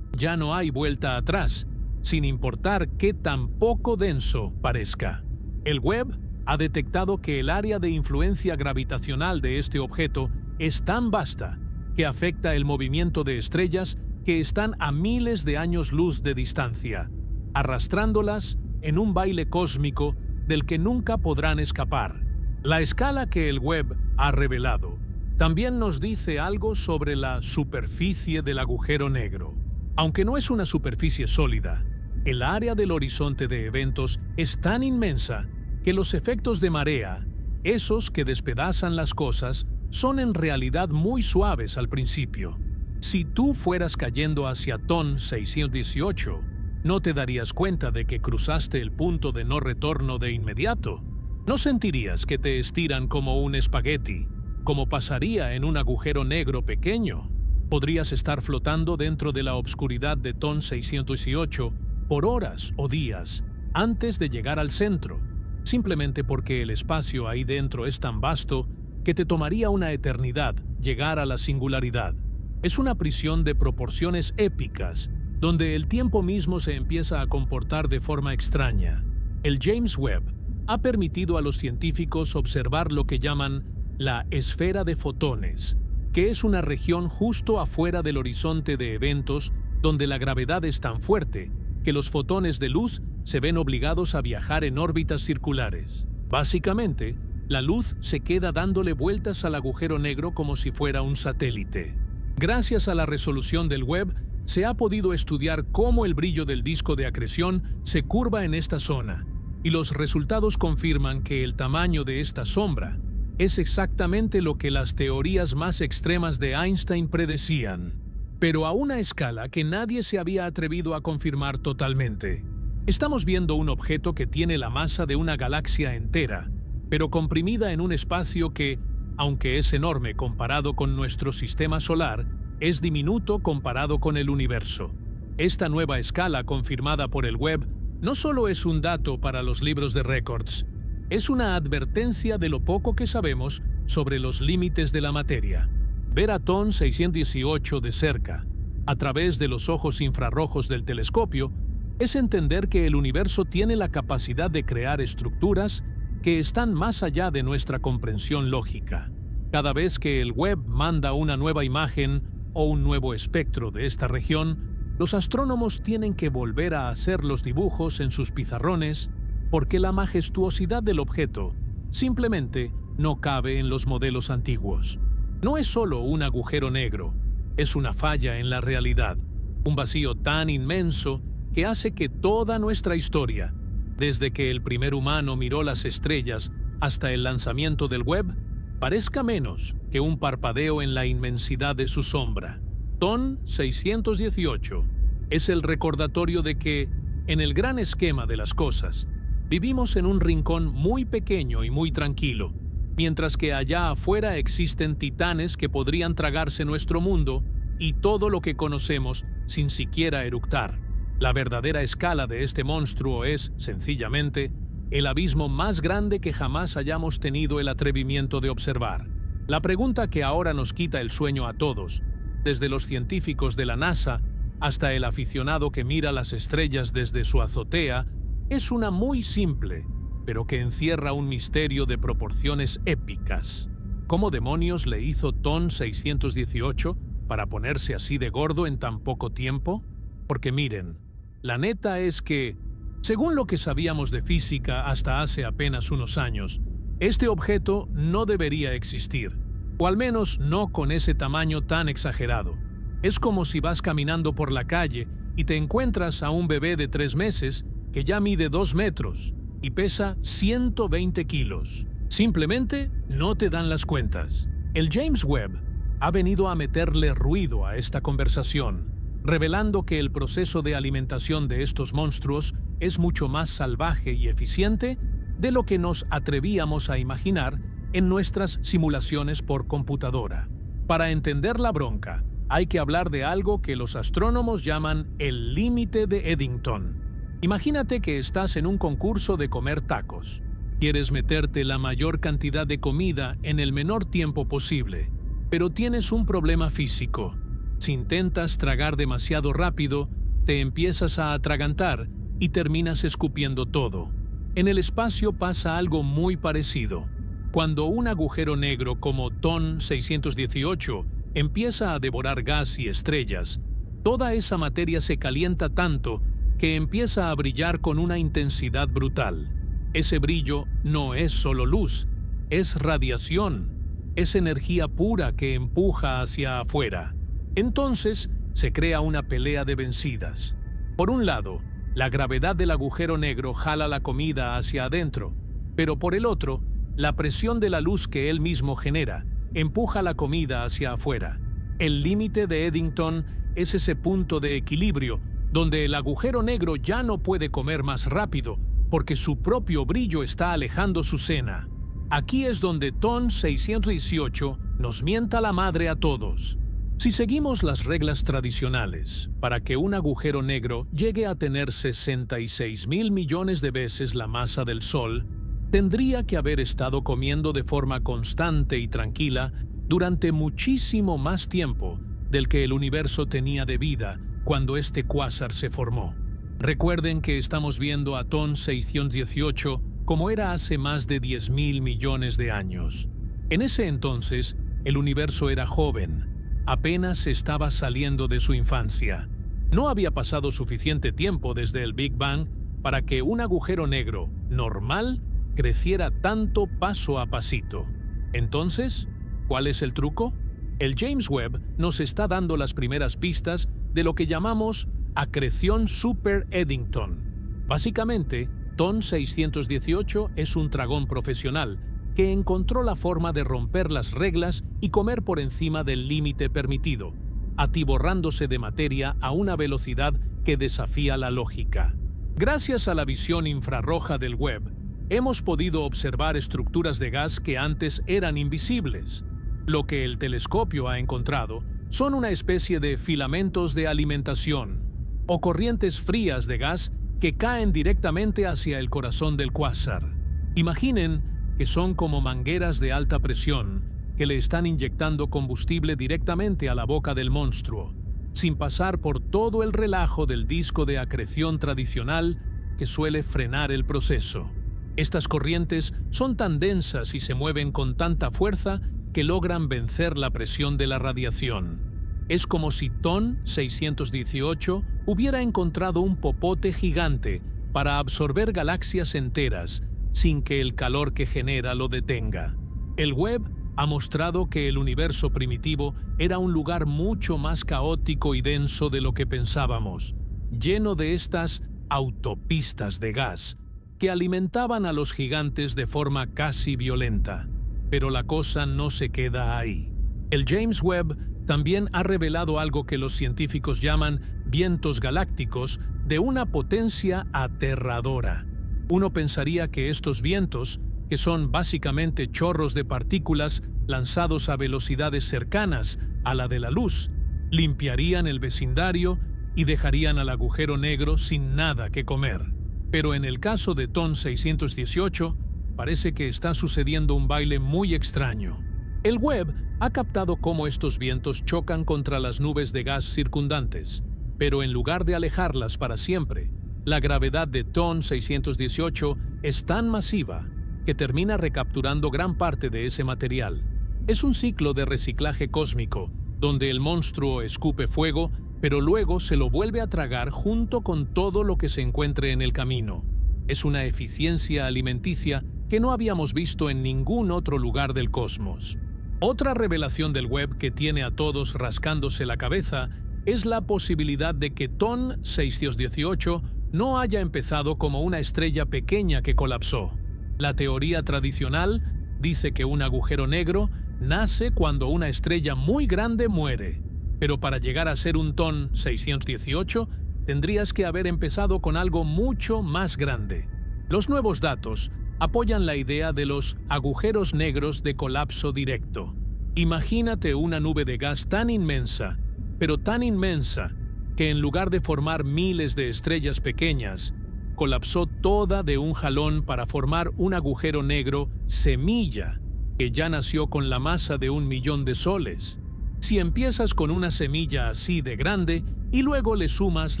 [SPEAKER 1] ya no hay vuelta atrás, sin importar qué tan poco denso parezca. El Webb ha detectado que el área de influencia gravitacional de este objeto es tan vasta que afecta el movimiento de estrellas que están a miles de años luz de distancia, arrastrándolas en un baile cósmico del que nunca podrán escapar. La escala que el Webb ha revelado también nos dice algo sobre la superficie del agujero negro. Aunque no es una superficie sólida, el área del horizonte de eventos es tan inmensa que los efectos de marea, esos que despedazan las cosas, son en realidad muy suaves al principio. Si tú fueras cayendo hacia TON 618, no te darías cuenta de que cruzaste el punto de no retorno de inmediato. No sentirías que te estiran como un espagueti, como pasaría en un agujero negro pequeño. Podrías estar flotando dentro de la obscuridad de TON 618 por horas o días antes de llegar al centro, simplemente porque el espacio ahí dentro es tan vasto que te tomaría una eternidad llegar a la singularidad. Es una prisión de proporciones épicas, donde el tiempo mismo se empieza a comportar de forma extraña. El James Webb ha permitido a los científicos observar lo que llaman la esfera de fotones, que es una región justo afuera del horizonte de eventos donde la gravedad es tan fuerte que los fotones de luz se ven obligados a viajar en órbitas circulares. Básicamente, la luz se queda dándole vueltas al agujero negro como si fuera un satélite. Gracias a la resolución del Webb, se ha podido estudiar cómo el brillo del disco de acreción se curva en esta zona, y los resultados confirman que el tamaño de esta sombra es exactamente lo que las teorías más extremas de Einstein predecían, pero a una escala que nadie se había atrevido a confirmar totalmente. Estamos viendo un objeto que tiene la masa de una galaxia entera, pero comprimida en un espacio que, aunque es enorme comparado con nuestro sistema solar, es diminuto comparado con el universo. Esta nueva escala confirmada por el Webb no solo es un dato para los libros de récords, es una advertencia de lo poco que sabemos sobre los límites de la materia. Ver a TON 618 de cerca, a través de los ojos infrarrojos del telescopio, es entender que el universo tiene la capacidad de crear estructuras que están más allá de nuestra comprensión lógica. Cada vez que el Webb manda una nueva imagen o un nuevo espectro de esta región, los astrónomos tienen que volver a hacer los dibujos en sus pizarrones porque la majestuosidad del objeto simplemente no cabe en los modelos antiguos. No es solo un agujero negro, es una falla en la realidad, un vacío tan inmenso que hace que toda nuestra historia, desde que el primer humano miró las estrellas hasta el lanzamiento del Webb, parezca menos que un parpadeo en la inmensidad de su sombra. TON 618 es el recordatorio de que, en el gran esquema de las cosas, vivimos en un rincón muy pequeño y muy tranquilo, mientras que allá afuera existen titanes que podrían tragarse nuestro mundo y todo lo que conocemos sin siquiera eructar. La verdadera escala de este monstruo es, sencillamente, el abismo más grande que jamás hayamos tenido el atrevimiento de observar. La pregunta que ahora nos quita el sueño a todos, desde los científicos de la NASA hasta el aficionado que mira las estrellas desde su azotea, es una muy simple, pero que encierra un misterio de proporciones épicas. ¿Cómo demonios le hizo TON 618 para ponerse así de gordo en tan poco tiempo? Porque miren, la neta es que, según lo que sabíamos de física hasta hace apenas unos años, este objeto no debería existir, o al menos no con ese tamaño tan exagerado. Es como si vas caminando por la calle y te encuentras a un bebé de 3 meses que ya mide 2 metros y pesa 120 kilos. Simplemente no te dan las cuentas. El James Webb ha venido a meterle ruido a esta conversación, revelando que el proceso de alimentación de estos monstruos es mucho más salvaje y eficiente de lo que nos atrevíamos a imaginar en nuestras simulaciones por computadora. Para entender la bronca, hay que hablar de algo que los astrónomos llaman el límite de Eddington. Imagínate que estás en un concurso de comer tacos. Quieres meterte la mayor cantidad de comida en el menor tiempo posible, pero tienes un problema físico. Si intentas tragar demasiado rápido, te empiezas a atragantar y terminas escupiendo todo. En el espacio pasa algo muy parecido. Cuando un agujero negro como TON 618 empieza a devorar gas y estrellas, toda esa materia se calienta tanto que empieza a brillar con una intensidad brutal. Ese brillo no es solo luz, es radiación, es energía pura que empuja hacia afuera. Entonces se crea una pelea de vencidas. Por un lado, la gravedad del agujero negro jala la comida hacia adentro, pero por el otro, la presión de la luz que él mismo genera empuja la comida hacia afuera. El límite de Eddington es ese punto de equilibrio donde el agujero negro ya no puede comer más rápido porque su propio brillo está alejando su cena. Aquí es donde TON 618 nos mienta la madre a todos. Si seguimos las reglas tradicionales, para que un agujero negro llegue a tener 66.000 millones de veces la masa del Sol, tendría que haber estado comiendo de forma constante y tranquila durante muchísimo más tiempo del que el universo tenía de vida cuando este cuásar se formó. Recuerden que estamos viendo a TON 618 como era hace más de 10.000 millones de años. En ese entonces, El universo era joven, apenas estaba saliendo de su infancia. No había pasado suficiente tiempo desde el Big Bang para que un agujero negro normal creciera tanto paso a pasito. Entonces, ¿cuál es el truco? El James Webb nos está dando las primeras pistas de lo que llamamos acreción super Eddington. Básicamente, TON 618 es un dragón profesional que encontró la forma de romper las reglas y comer por encima del límite permitido, atiborrándose de materia a una velocidad que desafía la lógica. Gracias a la visión infrarroja del Webb, hemos podido observar estructuras de gas que antes eran invisibles. Lo que el telescopio ha encontrado son una especie de filamentos de alimentación o corrientes frías de gas que caen directamente hacia el corazón del cuásar. Imaginen que son como mangueras de alta presión que le están inyectando combustible directamente a la boca del monstruo, sin pasar por todo el relajo del disco de acreción tradicional que suele frenar el proceso. Estas corrientes son tan densas y se mueven con tanta fuerza que logran vencer la presión de la radiación. Es como si TON 618 hubiera encontrado un popote gigante para absorber galaxias enteras sin que el calor que genera lo detenga. El Webb ha mostrado que el universo primitivo era un lugar mucho más caótico y denso de lo que pensábamos, lleno de estas autopistas de gas que alimentaban a los gigantes de forma casi violenta. Pero la cosa no se queda ahí. El James Webb también ha revelado algo que los científicos llaman vientos galácticos de una potencia aterradora. Uno pensaría que estos vientos, que son básicamente chorros de partículas lanzados a velocidades cercanas a la de la luz, limpiarían el vecindario y dejarían al agujero negro sin nada que comer. Pero en el caso de TON 618, parece que está sucediendo un baile muy extraño. El Webb ha captado cómo estos vientos chocan contra las nubes de gas circundantes, pero en lugar de alejarlas para siempre, la gravedad de TON 618 es tan masiva que termina recapturando gran parte de ese material. Es un ciclo de reciclaje cósmico, donde el monstruo escupe fuego, pero luego se lo vuelve a tragar junto con todo lo que se encuentre en el camino. Es una eficiencia alimenticia que no habíamos visto en ningún otro lugar del cosmos. Otra revelación del Webb que tiene a todos rascándose la cabeza es la posibilidad de que TON 618 no haya empezado como una estrella pequeña que colapsó. La teoría tradicional dice que un agujero negro nace cuando una estrella muy grande muere, pero para llegar a ser un TON 618 tendrías que haber empezado con algo mucho más grande. Los nuevos datos apoyan la idea de los agujeros negros de colapso directo. Imagínate una nube de gas tan inmensa, pero tan inmensa, que en lugar de formar miles de estrellas pequeñas, colapsó toda de un jalón para formar un agujero negro semilla, que ya nació con la masa de 1.000.000 de soles. Si empiezas con una semilla así de grande y luego le sumas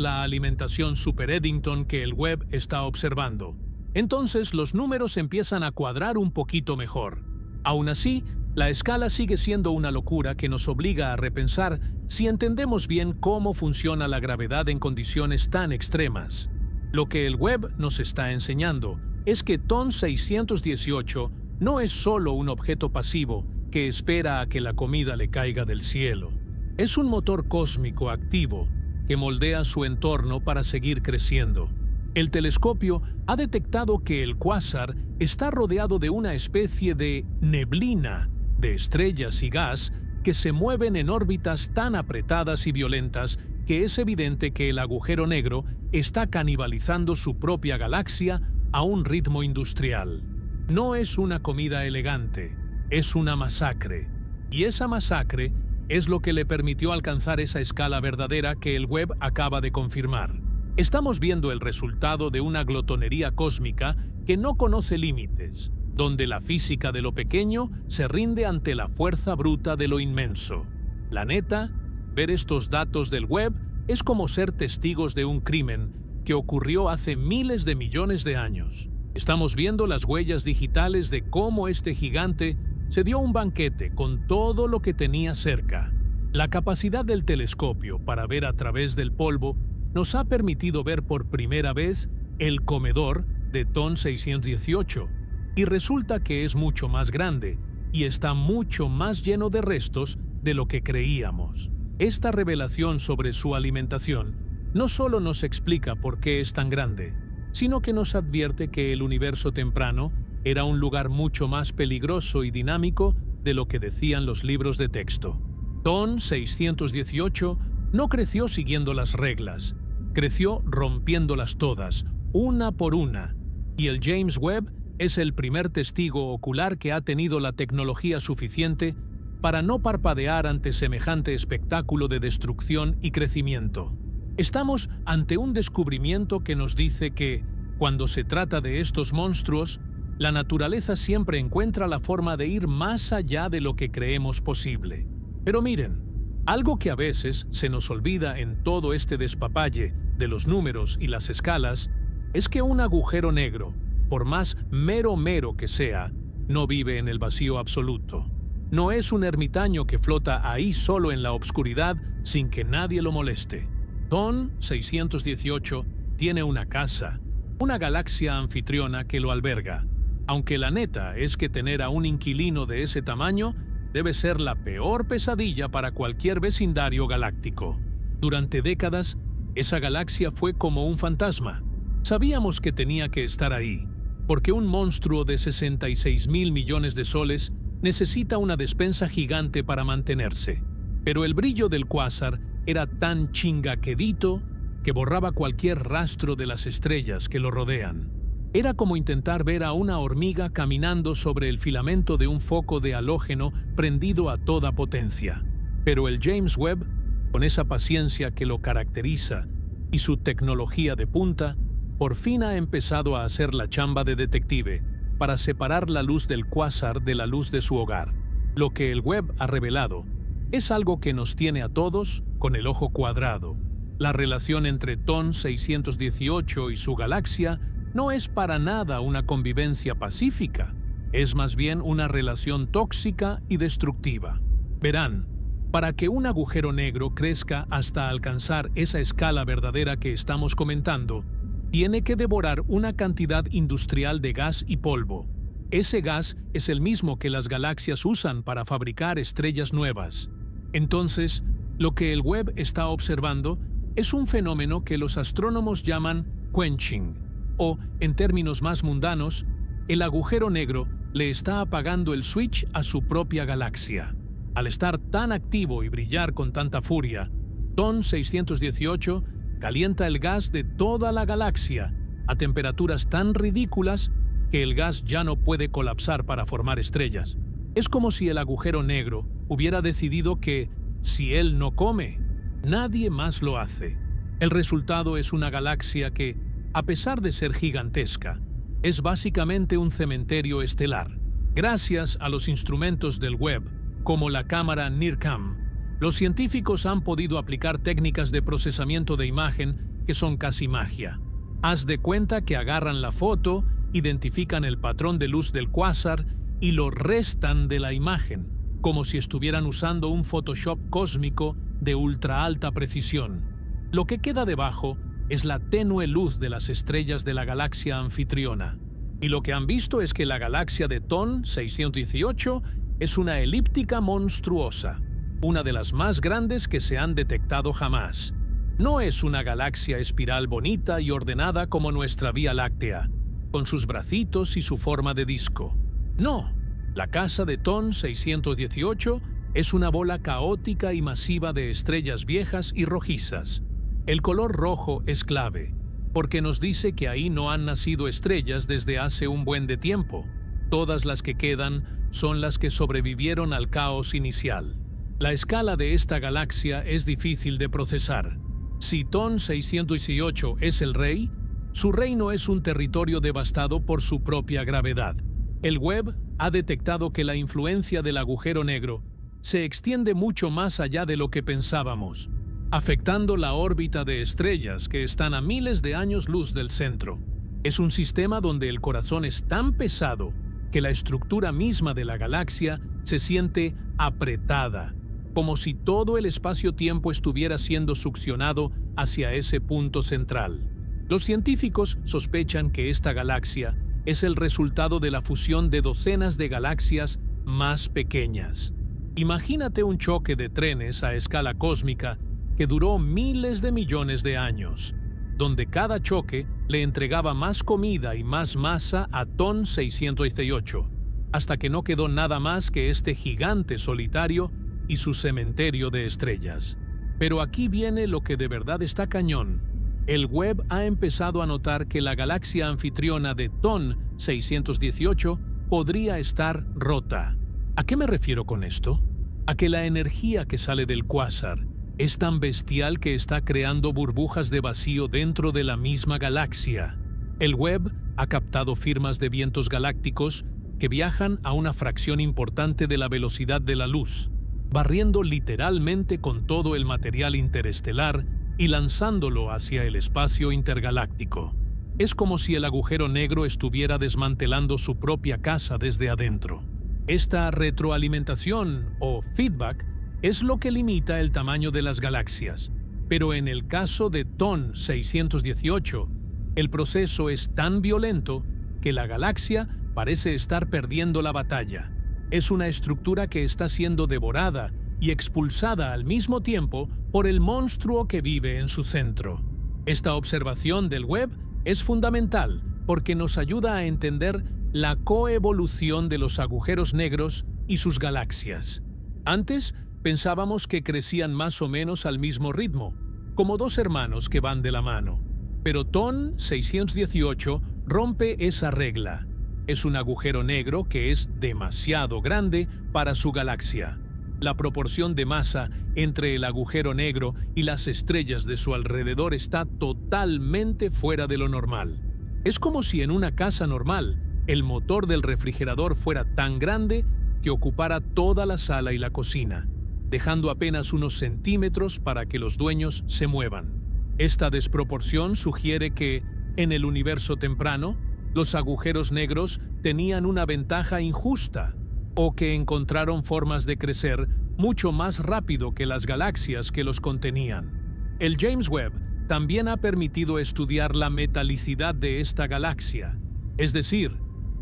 [SPEAKER 1] la alimentación super Eddington que el Webb está observando, entonces los números empiezan a cuadrar un poquito mejor. Aún así, la escala sigue siendo una locura que nos obliga a repensar si entendemos bien cómo funciona la gravedad en condiciones tan extremas. Lo que el Webb nos está enseñando es que TON 618 no es solo un objeto pasivo que espera a que la comida le caiga del cielo. Es un motor cósmico activo que moldea su entorno para seguir creciendo. El telescopio ha detectado que el cuásar está rodeado de una especie de neblina de estrellas y gas que se mueven en órbitas tan apretadas y violentas que es evidente que el agujero negro está canibalizando su propia galaxia a un ritmo industrial. No es una comida elegante, es una masacre. Y esa masacre es lo que le permitió alcanzar esa escala verdadera que el Webb acaba de confirmar. Estamos viendo el resultado de una glotonería cósmica que no conoce límites, donde la física de lo pequeño se rinde ante la fuerza bruta de lo inmenso. La neta, ver estos datos del Webb es como ser testigos de un crimen que ocurrió hace miles de millones de años. Estamos viendo las huellas digitales de cómo este gigante se dio un banquete con todo lo que tenía cerca. La capacidad del telescopio para ver a través del polvo nos ha permitido ver por primera vez el comedor de TON 618, y resulta que es mucho más grande y está mucho más lleno de restos de lo que creíamos. Esta revelación sobre su alimentación no solo nos explica por qué es tan grande, sino que nos advierte que el universo temprano era un lugar mucho más peligroso y dinámico de lo que decían los libros de texto. TON 618 no creció siguiendo las reglas, creció rompiéndolas todas, una por una, y el James Webb es el primer testigo ocular que ha tenido la tecnología suficiente para no parpadear ante semejante espectáculo de destrucción y crecimiento. Estamos ante un descubrimiento que nos dice que, cuando se trata de estos monstruos, la naturaleza siempre encuentra la forma de ir más allá de lo que creemos posible. Pero miren, algo que a veces se nos olvida en todo este despapalle de los números y las escalas, es que un agujero negro, por más mero que sea, no vive en el vacío absoluto. No es un ermitaño que flota ahí solo en la obscuridad sin que nadie lo moleste. TON 618 tiene una casa, una galaxia anfitriona que lo alberga, aunque la neta es que tener a un inquilino de ese tamaño debe ser la peor pesadilla para cualquier vecindario galáctico. Durante décadas, esa galaxia fue como un fantasma. Sabíamos que tenía que estar ahí, porque un monstruo de 66.000 millones de soles necesita una despensa gigante para mantenerse. Pero el brillo del cuásar era tan chingaquedito que borraba cualquier rastro de las estrellas que lo rodean. Era como intentar ver a una hormiga caminando sobre el filamento de un foco de halógeno prendido a toda potencia. Pero el James Webb, con esa paciencia que lo caracteriza y su tecnología de punta, por fin ha empezado a hacer la chamba de detective para separar la luz del cuásar de la luz de su hogar. Lo que el Webb ha revelado es algo que nos tiene a todos con el ojo cuadrado. La relación entre TON 618 y su galaxia no es para nada una convivencia pacífica, es más bien una relación tóxica y destructiva. Verán, para que un agujero negro crezca hasta alcanzar esa escala verdadera que estamos comentando, tiene que devorar una cantidad industrial de gas y polvo. Ese gas es el mismo que las galaxias usan para fabricar estrellas nuevas. Entonces, lo que el Webb está observando es un fenómeno que los astrónomos llaman quenching, o, en términos más mundanos, el agujero negro le está apagando el switch a su propia galaxia. Al estar tan activo y brillar con tanta furia, TON 618 calienta el gas de toda la galaxia a temperaturas tan ridículas que el gas ya no puede colapsar para formar estrellas. Es como si el agujero negro hubiera decidido que, si él no come, nadie más lo hace. El resultado es una galaxia que, a pesar de ser gigantesca, es básicamente un cementerio estelar. Gracias a los instrumentos del Webb, como la cámara NIRCam, los científicos han podido aplicar técnicas de procesamiento de imagen que son casi magia. Haz de cuenta que agarran la foto, identifican el patrón de luz del cuásar y lo restan de la imagen, como si estuvieran usando un Photoshop cósmico de ultra alta precisión. Lo que queda debajo es la tenue luz de las estrellas de la galaxia anfitriona. Y lo que han visto es que la galaxia de TON 618 es una elíptica monstruosa, una de las más grandes que se han detectado jamás. No es una galaxia espiral bonita y ordenada como nuestra Vía Láctea, con sus bracitos y su forma de disco. No, la casa de TON 618 es una bola caótica y masiva de estrellas viejas y rojizas. El color rojo es clave, porque nos dice que ahí no han nacido estrellas desde hace un buen de tiempo. Todas las que quedan son las que sobrevivieron al caos inicial. La escala de esta galaxia es difícil de procesar. Si TON 618 es el rey, su reino es un territorio devastado por su propia gravedad. El Webb ha detectado que la influencia del agujero negro se extiende mucho más allá de lo que pensábamos, afectando la órbita de estrellas que están a miles de años luz del centro. Es un sistema donde el corazón es tan pesado que la estructura misma de la galaxia se siente apretada, como si todo el espacio-tiempo estuviera siendo succionado hacia ese punto central. Los científicos sospechan que esta galaxia es el resultado de la fusión de docenas de galaxias más pequeñas. Imagínate un choque de trenes a escala cósmica que duró miles de millones de años, donde cada choque le entregaba más comida y más masa a TON 618, hasta que no quedó nada más que este gigante solitario y su cementerio de estrellas. Pero aquí viene lo que de verdad está cañón. El Webb ha empezado a notar que la galaxia anfitriona de TON 618 podría estar rota. ¿A qué me refiero con esto? A que la energía que sale del cuásar es tan bestial que está creando burbujas de vacío dentro de la misma galaxia. El Webb ha captado firmas de vientos galácticos que viajan a una fracción importante de la velocidad de la luz, barriendo literalmente con todo el material interestelar y lanzándolo hacia el espacio intergaláctico. Es como si el agujero negro estuviera desmantelando su propia casa desde adentro. Esta retroalimentación o feedback es lo que limita el tamaño de las galaxias, pero en el caso de TON 618, el proceso es tan violento que la galaxia parece estar perdiendo la batalla. Es una estructura que está siendo devorada y expulsada al mismo tiempo por el monstruo que vive en su centro. Esta observación del Webb es fundamental porque nos ayuda a entender la coevolución de los agujeros negros y sus galaxias. Antes, pensábamos que crecían más o menos al mismo ritmo, como dos hermanos que van de la mano. Pero TON 618 rompe esa regla. Es un agujero negro que es demasiado grande para su galaxia. La proporción de masa entre el agujero negro y las estrellas de su alrededor está totalmente fuera de lo normal. Es como si en una casa normal el motor del refrigerador fuera tan grande que ocupara toda la sala y la cocina, dejando apenas unos centímetros para que los dueños se muevan. Esta desproporción sugiere que, en el universo temprano, los agujeros negros tenían una ventaja injusta, o que encontraron formas de crecer mucho más rápido que las galaxias que los contenían. El James Webb también ha permitido estudiar la metalicidad de esta galaxia, es decir,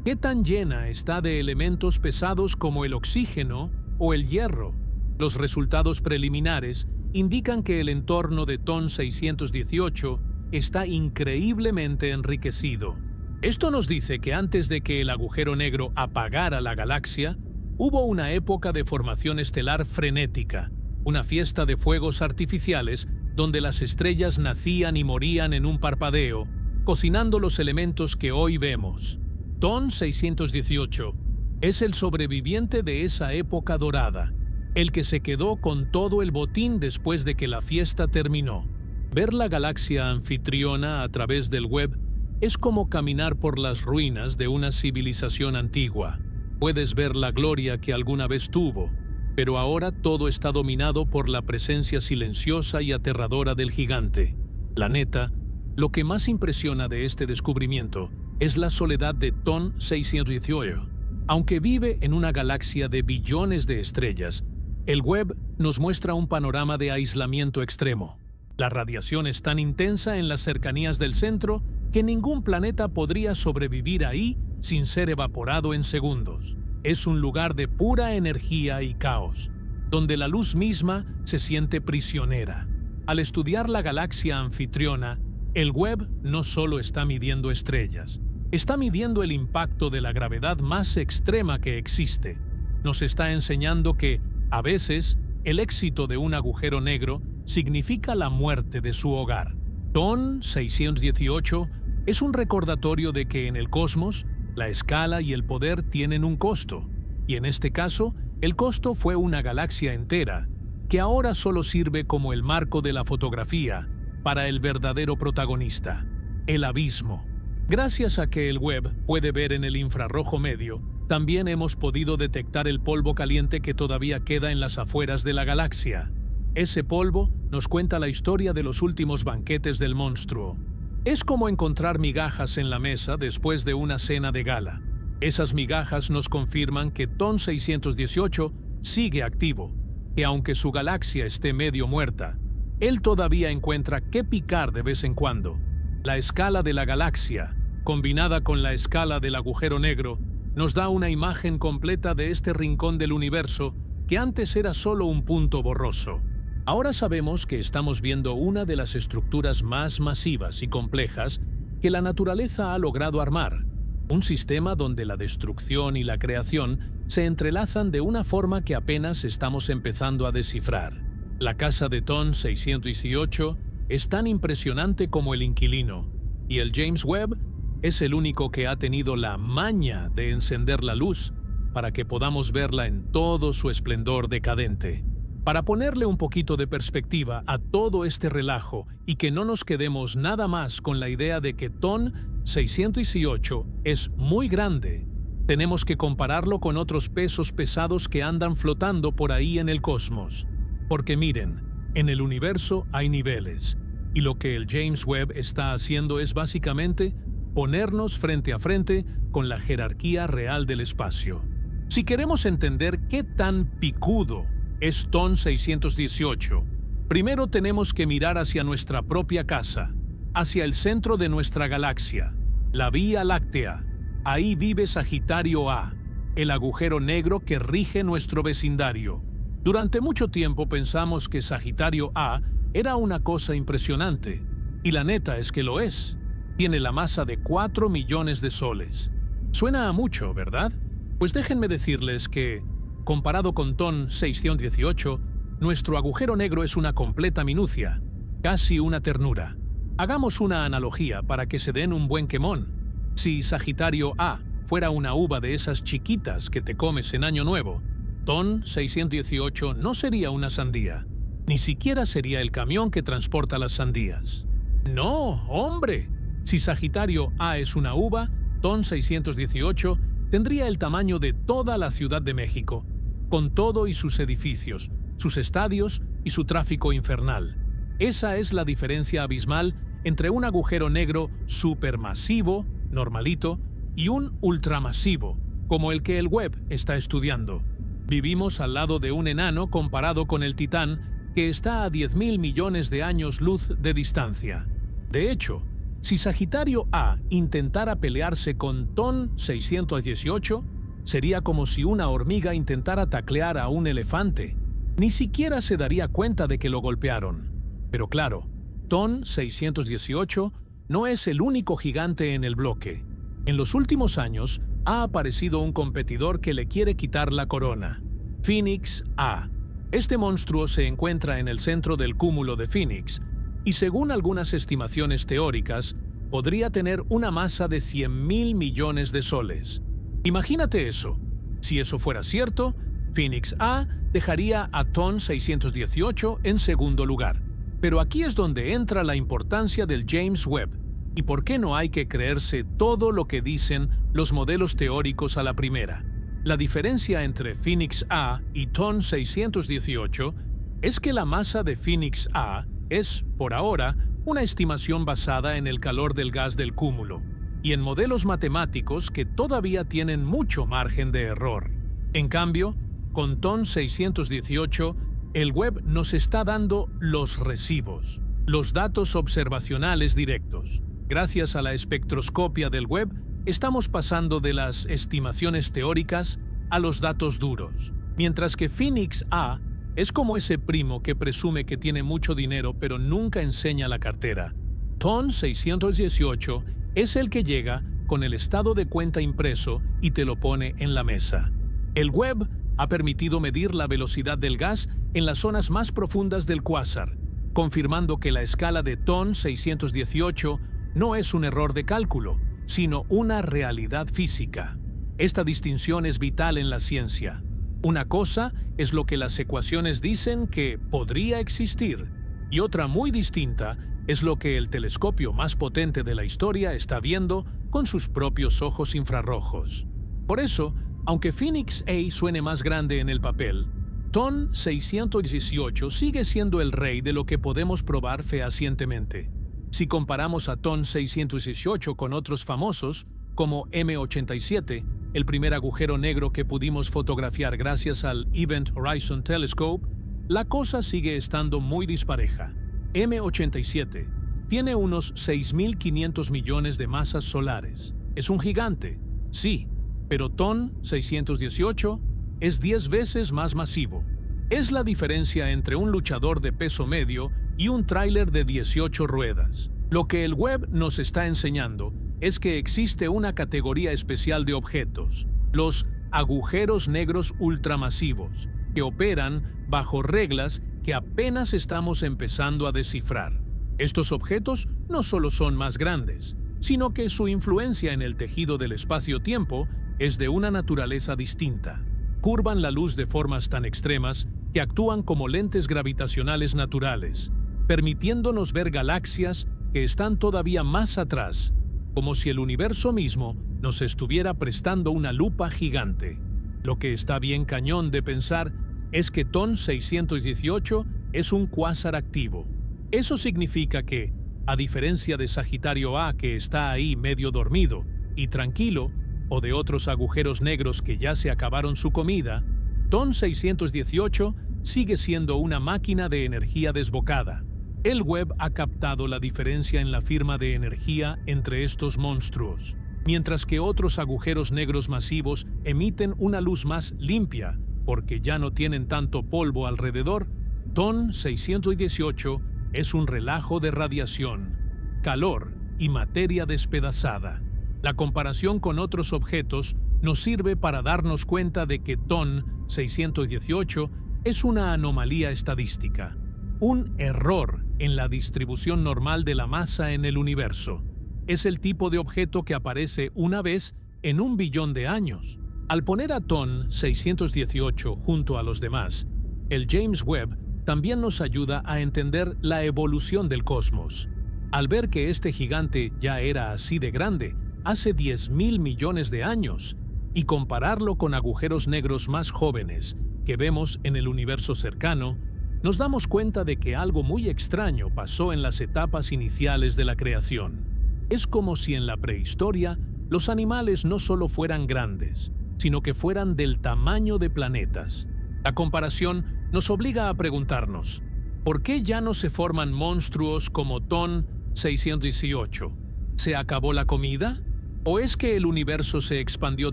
[SPEAKER 1] qué tan llena está de elementos pesados como el oxígeno o el hierro. Los resultados preliminares indican que el entorno de TON 618 está increíblemente enriquecido. Esto nos dice que antes de que el agujero negro apagara la galaxia, hubo una época de formación estelar frenética, una fiesta de fuegos artificiales donde las estrellas nacían y morían en un parpadeo, cocinando los elementos que hoy vemos. TON 618 es el sobreviviente de esa época dorada, el que se quedó con todo el botín después de que la fiesta terminó. Ver la galaxia anfitriona a través del Webb es como caminar por las ruinas de una civilización antigua. Puedes ver la gloria que alguna vez tuvo, pero ahora todo está dominado por la presencia silenciosa y aterradora del gigante. La neta, lo que más impresiona de este descubrimiento es la soledad de TON 618. Aunque vive en una galaxia de billones de estrellas, el Webb nos muestra un panorama de aislamiento extremo. La radiación es tan intensa en las cercanías del centro que ningún planeta podría sobrevivir ahí sin ser evaporado en segundos. Es un lugar de pura energía y caos, donde la luz misma se siente prisionera. Al estudiar la galaxia anfitriona, el Webb no solo está midiendo estrellas, está midiendo el impacto de la gravedad más extrema que existe. Nos está enseñando que, a veces, el éxito de un agujero negro significa la muerte de su hogar. TON 618 es un recordatorio de que en el cosmos, la escala y el poder tienen un costo, y en este caso, el costo fue una galaxia entera, que ahora solo sirve como el marco de la fotografía para el verdadero protagonista, el abismo. Gracias a que el Webb puede ver en el infrarrojo medio, también hemos podido detectar el polvo caliente que todavía queda en las afueras de la galaxia. Ese polvo nos cuenta la historia de los últimos banquetes del monstruo. Es como encontrar migajas en la mesa después de una cena de gala. Esas migajas nos confirman que TON 618 sigue activo, que aunque su galaxia esté medio muerta, él todavía encuentra qué picar de vez en cuando. La escala de la galaxia, combinada con la escala del agujero negro, nos da una imagen completa de este rincón del universo que antes era solo un punto borroso. Ahora sabemos que estamos viendo una de las estructuras más masivas y complejas que la naturaleza ha logrado armar, un sistema donde la destrucción y la creación se entrelazan de una forma que apenas estamos empezando a descifrar. La casa de TON 618 es tan impresionante como el inquilino, y el James Webb es el único que ha tenido la maña de encender la luz para que podamos verla en todo su esplendor decadente. Para ponerle un poquito de perspectiva a todo este relajo y que no nos quedemos nada más con la idea de que TON 618 es muy grande, tenemos que compararlo con otros pesos pesados que andan flotando por ahí en el cosmos. Porque miren, en el universo hay niveles, y lo que el James Webb está haciendo es básicamente ponernos frente a frente con la jerarquía real del espacio. Si queremos entender qué tan picudo es TON 618, primero tenemos que mirar hacia nuestra propia casa, hacia el centro de nuestra galaxia, la Vía Láctea. Ahí vive Sagitario A, el agujero negro que rige nuestro vecindario. Durante mucho tiempo pensamos que Sagitario A era una cosa impresionante, y la neta es que lo es. Tiene la masa de 4 millones de soles. Suena a mucho, ¿verdad? Pues déjenme decirles que, comparado con TON 618, nuestro agujero negro es una completa minucia, casi una ternura. Hagamos una analogía para que se den un buen quemón. Si Sagitario A fuera una uva de esas chiquitas que te comes en Año Nuevo, TON 618 no sería una sandía, ni siquiera sería el camión que transporta las sandías. ¡No, hombre! Si Sagitario A es una uva, TON 618 tendría el tamaño de toda la Ciudad de México, con todo y sus edificios, sus estadios y su tráfico infernal. Esa es la diferencia abismal entre un agujero negro supermasivo, normalito, y un ultramasivo, como el que el Webb está estudiando. Vivimos al lado de un enano comparado con el Titán, que está a 10.000 millones de años luz de distancia. De hecho, si Sagitario A intentara pelearse con TON 618, sería como si una hormiga intentara taclear a un elefante. Ni siquiera se daría cuenta de que lo golpearon. Pero claro, TON 618 no es el único gigante en el bloque. En los últimos años ha aparecido un competidor que le quiere quitar la corona: Phoenix A. Este monstruo se encuentra en el centro del cúmulo de Phoenix, y según algunas estimaciones teóricas, podría tener una masa de 100.000 millones de soles. Imagínate eso. Si eso fuera cierto, Phoenix A dejaría a TON 618 en segundo lugar. Pero aquí es donde entra la importancia del James Webb, y por qué no hay que creerse todo lo que dicen los modelos teóricos a la primera. La diferencia entre Phoenix A y TON 618 es que la masa de Phoenix A es, por ahora, una estimación basada en el calor del gas del cúmulo y en modelos matemáticos que todavía tienen mucho margen de error. En cambio, con TON 618, el Webb nos está dando los recibos, los datos observacionales directos. Gracias a la espectroscopia del Webb, estamos pasando de las estimaciones teóricas a los datos duros, mientras que Phoenix A es como ese primo que presume que tiene mucho dinero pero nunca enseña la cartera. TON 618 es el que llega con el estado de cuenta impreso y te lo pone en la mesa. El Webb ha permitido medir la velocidad del gas en las zonas más profundas del cuásar, confirmando que la escala de TON 618 no es un error de cálculo, sino una realidad física. Esta distinción es vital en la ciencia. Una cosa es lo que las ecuaciones dicen que podría existir, y otra muy distinta es lo que el telescopio más potente de la historia está viendo con sus propios ojos infrarrojos. Por eso, aunque Phoenix A suene más grande en el papel, TON 618 sigue siendo el rey de lo que podemos probar fehacientemente. Si comparamos a TON 618 con otros famosos, como M87, el primer agujero negro que pudimos fotografiar gracias al Event Horizon Telescope, la cosa sigue estando muy dispareja. M87 tiene unos 6.500 millones de masas solares. Es un gigante, sí, pero TON 618 es 10 veces más masivo. Es la diferencia entre un luchador de peso medio y un tráiler de 18 ruedas. Lo que el web nos está enseñando es que existe una categoría especial de objetos, los agujeros negros ultramasivos, que operan bajo reglas que apenas estamos empezando a descifrar. Estos objetos no solo son más grandes, sino que su influencia en el tejido del espacio-tiempo es de una naturaleza distinta. Curvan la luz de formas tan extremas que actúan como lentes gravitacionales naturales, permitiéndonos ver galaxias que están todavía más atrás, como si el universo mismo nos estuviera prestando una lupa gigante. Lo que está bien cañón de pensar es que TON 618 es un cuásar activo. Eso significa que, a diferencia de Sagitario A, que está ahí medio dormido y tranquilo, o de otros agujeros negros que ya se acabaron su comida, TON 618 sigue siendo una máquina de energía desbocada. El web ha captado la diferencia en la firma de energía entre estos monstruos. Mientras que otros agujeros negros masivos emiten una luz más limpia porque ya no tienen tanto polvo alrededor, TON 618 es un relajo de radiación, calor y materia despedazada. La comparación con otros objetos nos sirve para darnos cuenta de que TON 618 es una anomalía estadística, un error en la distribución normal de la masa en el universo. Es el tipo de objeto que aparece una vez en 1 billón de años. Al poner a TON 618 junto a los demás, el James Webb también nos ayuda a entender la evolución del cosmos. Al ver que este gigante ya era así de grande hace 10.000 millones de años, y compararlo con agujeros negros más jóvenes que vemos en el universo cercano, nos damos cuenta de que algo muy extraño pasó en las etapas iniciales de la creación. Es como si en la prehistoria los animales no solo fueran grandes, sino que fueran del tamaño de planetas. La comparación nos obliga a preguntarnos, ¿por qué ya no se forman monstruos como TON 618? ¿Se acabó la comida? ¿O es que el universo se expandió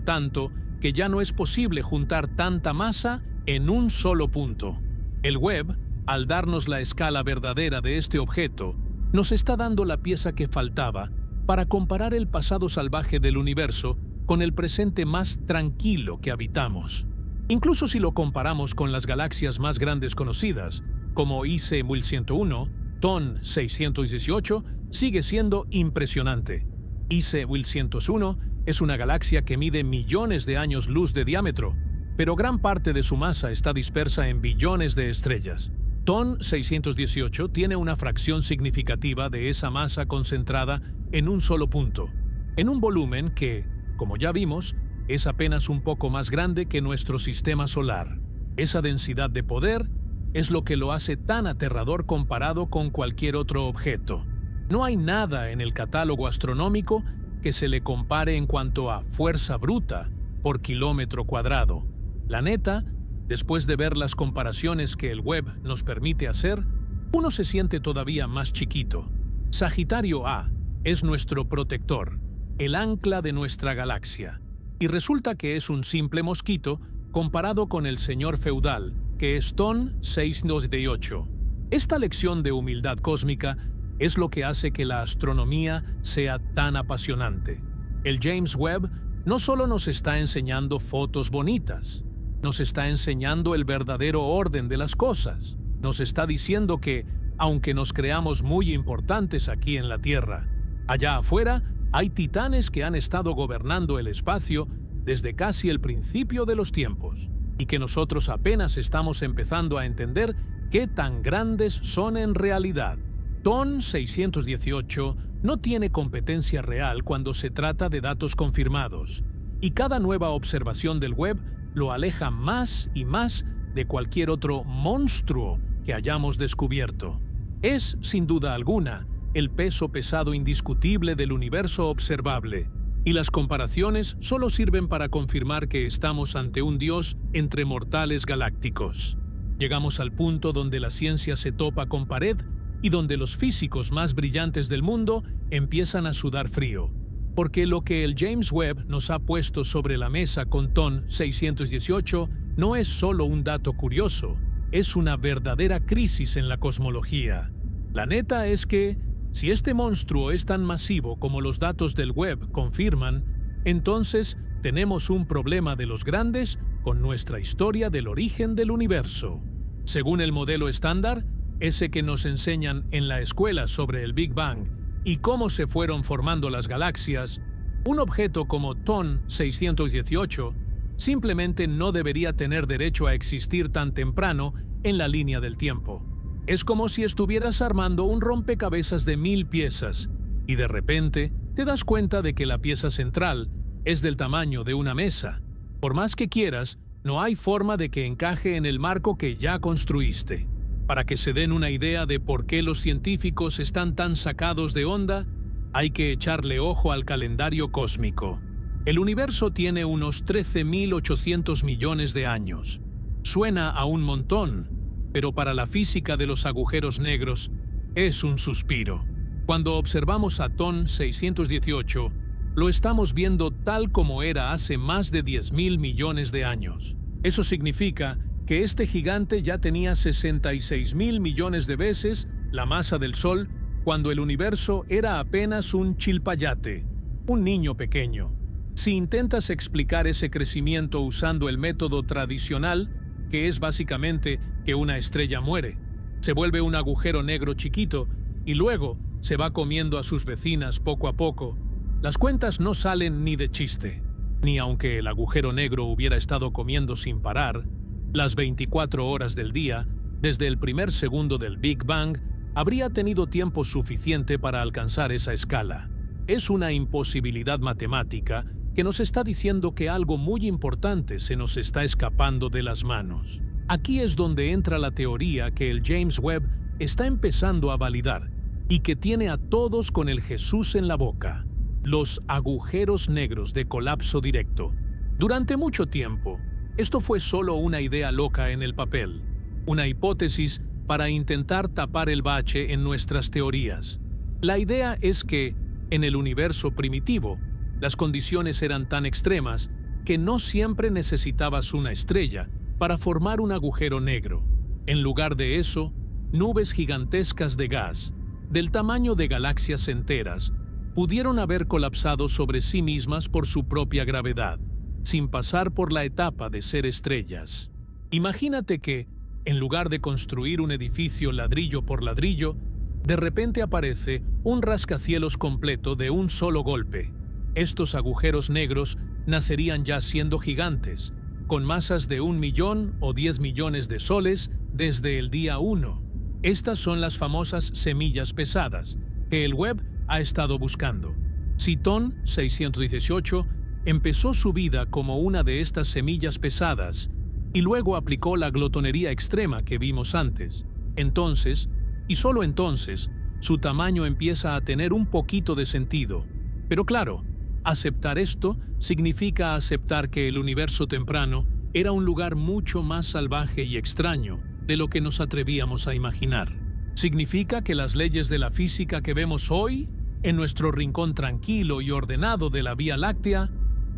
[SPEAKER 1] tanto que ya no es posible juntar tanta masa en un solo punto? El web, al darnos la escala verdadera de este objeto, nos está dando la pieza que faltaba para comparar el pasado salvaje del universo con el presente más tranquilo que habitamos. Incluso si lo comparamos con las galaxias más grandes conocidas, como IC 1101, TON 618 sigue siendo impresionante. IC 1101 es una galaxia que mide millones de años luz de diámetro, pero gran parte de su masa está dispersa en billones de estrellas. TON 618 tiene una fracción significativa de esa masa concentrada en un solo punto, en un volumen que, como ya vimos, es apenas un poco más grande que nuestro sistema solar. Esa densidad de poder es lo que lo hace tan aterrador comparado con cualquier otro objeto. No hay nada en el catálogo astronómico que se le compare en cuanto a fuerza bruta por kilómetro cuadrado. La neta, después de ver las comparaciones que el web nos permite hacer, uno se siente todavía más chiquito. Sagitario A es nuestro protector, el ancla de nuestra galaxia, y resulta que es un simple mosquito comparado con el señor feudal, que es TON 618. Esta lección de humildad cósmica es lo que hace que la astronomía sea tan apasionante. El James Webb no solo nos está enseñando fotos bonitas, nos está enseñando el verdadero orden de las cosas. Nos está diciendo que, aunque nos creamos muy importantes aquí en la Tierra, allá afuera hay titanes que han estado gobernando el espacio desde casi el principio de los tiempos, y que nosotros apenas estamos empezando a entender qué tan grandes son en realidad. TON 618 no tiene competencia real cuando se trata de datos confirmados, y cada nueva observación del web lo aleja más y más de cualquier otro monstruo que hayamos descubierto. Es, sin duda alguna, el peso pesado indiscutible del universo observable, Y las comparaciones solo sirven para confirmar que estamos ante un Dios entre mortales galácticos. Llegamos al punto donde la ciencia se topa con pared y donde los físicos más brillantes del mundo empiezan a sudar frío. Porque lo que el James Webb nos ha puesto sobre la mesa con TON 618 no es solo un dato curioso, es una verdadera crisis en la cosmología. La neta es que, si este monstruo es tan masivo como los datos del Webb confirman, entonces tenemos un problema de los grandes con nuestra historia del origen del universo. Según el modelo estándar, ese que nos enseñan en la escuela sobre el Big Bang y cómo se fueron formando las galaxias, un objeto como TON 618 simplemente no debería tener derecho a existir tan temprano en la línea del tiempo. Es como si estuvieras armando un rompecabezas de 1000 piezas y de repente te das cuenta de que la pieza central es del tamaño de una mesa. Por más que quieras, no hay forma de que encaje en el marco que ya construiste. Para que se den una idea de por qué los científicos están tan sacados de onda, hay que echarle ojo al calendario cósmico. El universo tiene unos 13.800 millones de años. Suena a un montón, pero para la física de los agujeros negros es un suspiro. Cuando observamos a TON 618, lo estamos viendo tal como era hace más de 10.000 millones de años. Eso significa que este gigante ya tenía 66.000 millones de veces la masa del Sol cuando el universo era apenas un chilpayate, un niño pequeño. Si intentas explicar ese crecimiento usando el método tradicional, que es básicamente que una estrella muere, se vuelve un agujero negro chiquito y luego se va comiendo a sus vecinas poco a poco, las cuentas no salen ni de chiste. Ni aunque el agujero negro hubiera estado comiendo sin parar, las 24 horas del día, desde el primer segundo del Big Bang, habría tenido tiempo suficiente para alcanzar esa escala. Es una imposibilidad matemática que nos está diciendo que algo muy importante se nos está escapando de las manos. Aquí es donde entra la teoría que el James Webb está empezando a validar y que tiene a todos con el Jesús en la boca: los agujeros negros de colapso directo. Durante mucho tiempo, esto fue solo una idea loca en el papel, una hipótesis para intentar tapar el bache en nuestras teorías. La idea es que, en el universo primitivo, las condiciones eran tan extremas que no siempre necesitabas una estrella para formar un agujero negro. En lugar de eso, nubes gigantescas de gas, del tamaño de galaxias enteras, pudieron haber colapsado sobre sí mismas por su propia gravedad, sin pasar por la etapa de ser estrellas. Imagínate que, en lugar de construir un edificio ladrillo por ladrillo, de repente aparece un rascacielos completo de un solo golpe. Estos agujeros negros nacerían ya siendo gigantes, con masas de 1 millón o 10 millones de soles desde el día 1. Estas son las famosas semillas pesadas que el Webb ha estado buscando. Si TON 618 empezó su vida como una de estas semillas pesadas y luego aplicó la glotonería extrema que vimos antes, entonces, y solo entonces, su tamaño empieza a tener un poquito de sentido. Pero claro, aceptar esto significa aceptar que el universo temprano era un lugar mucho más salvaje y extraño de lo que nos atrevíamos a imaginar. Significa que las leyes de la física que vemos hoy, en nuestro rincón tranquilo y ordenado de la Vía Láctea,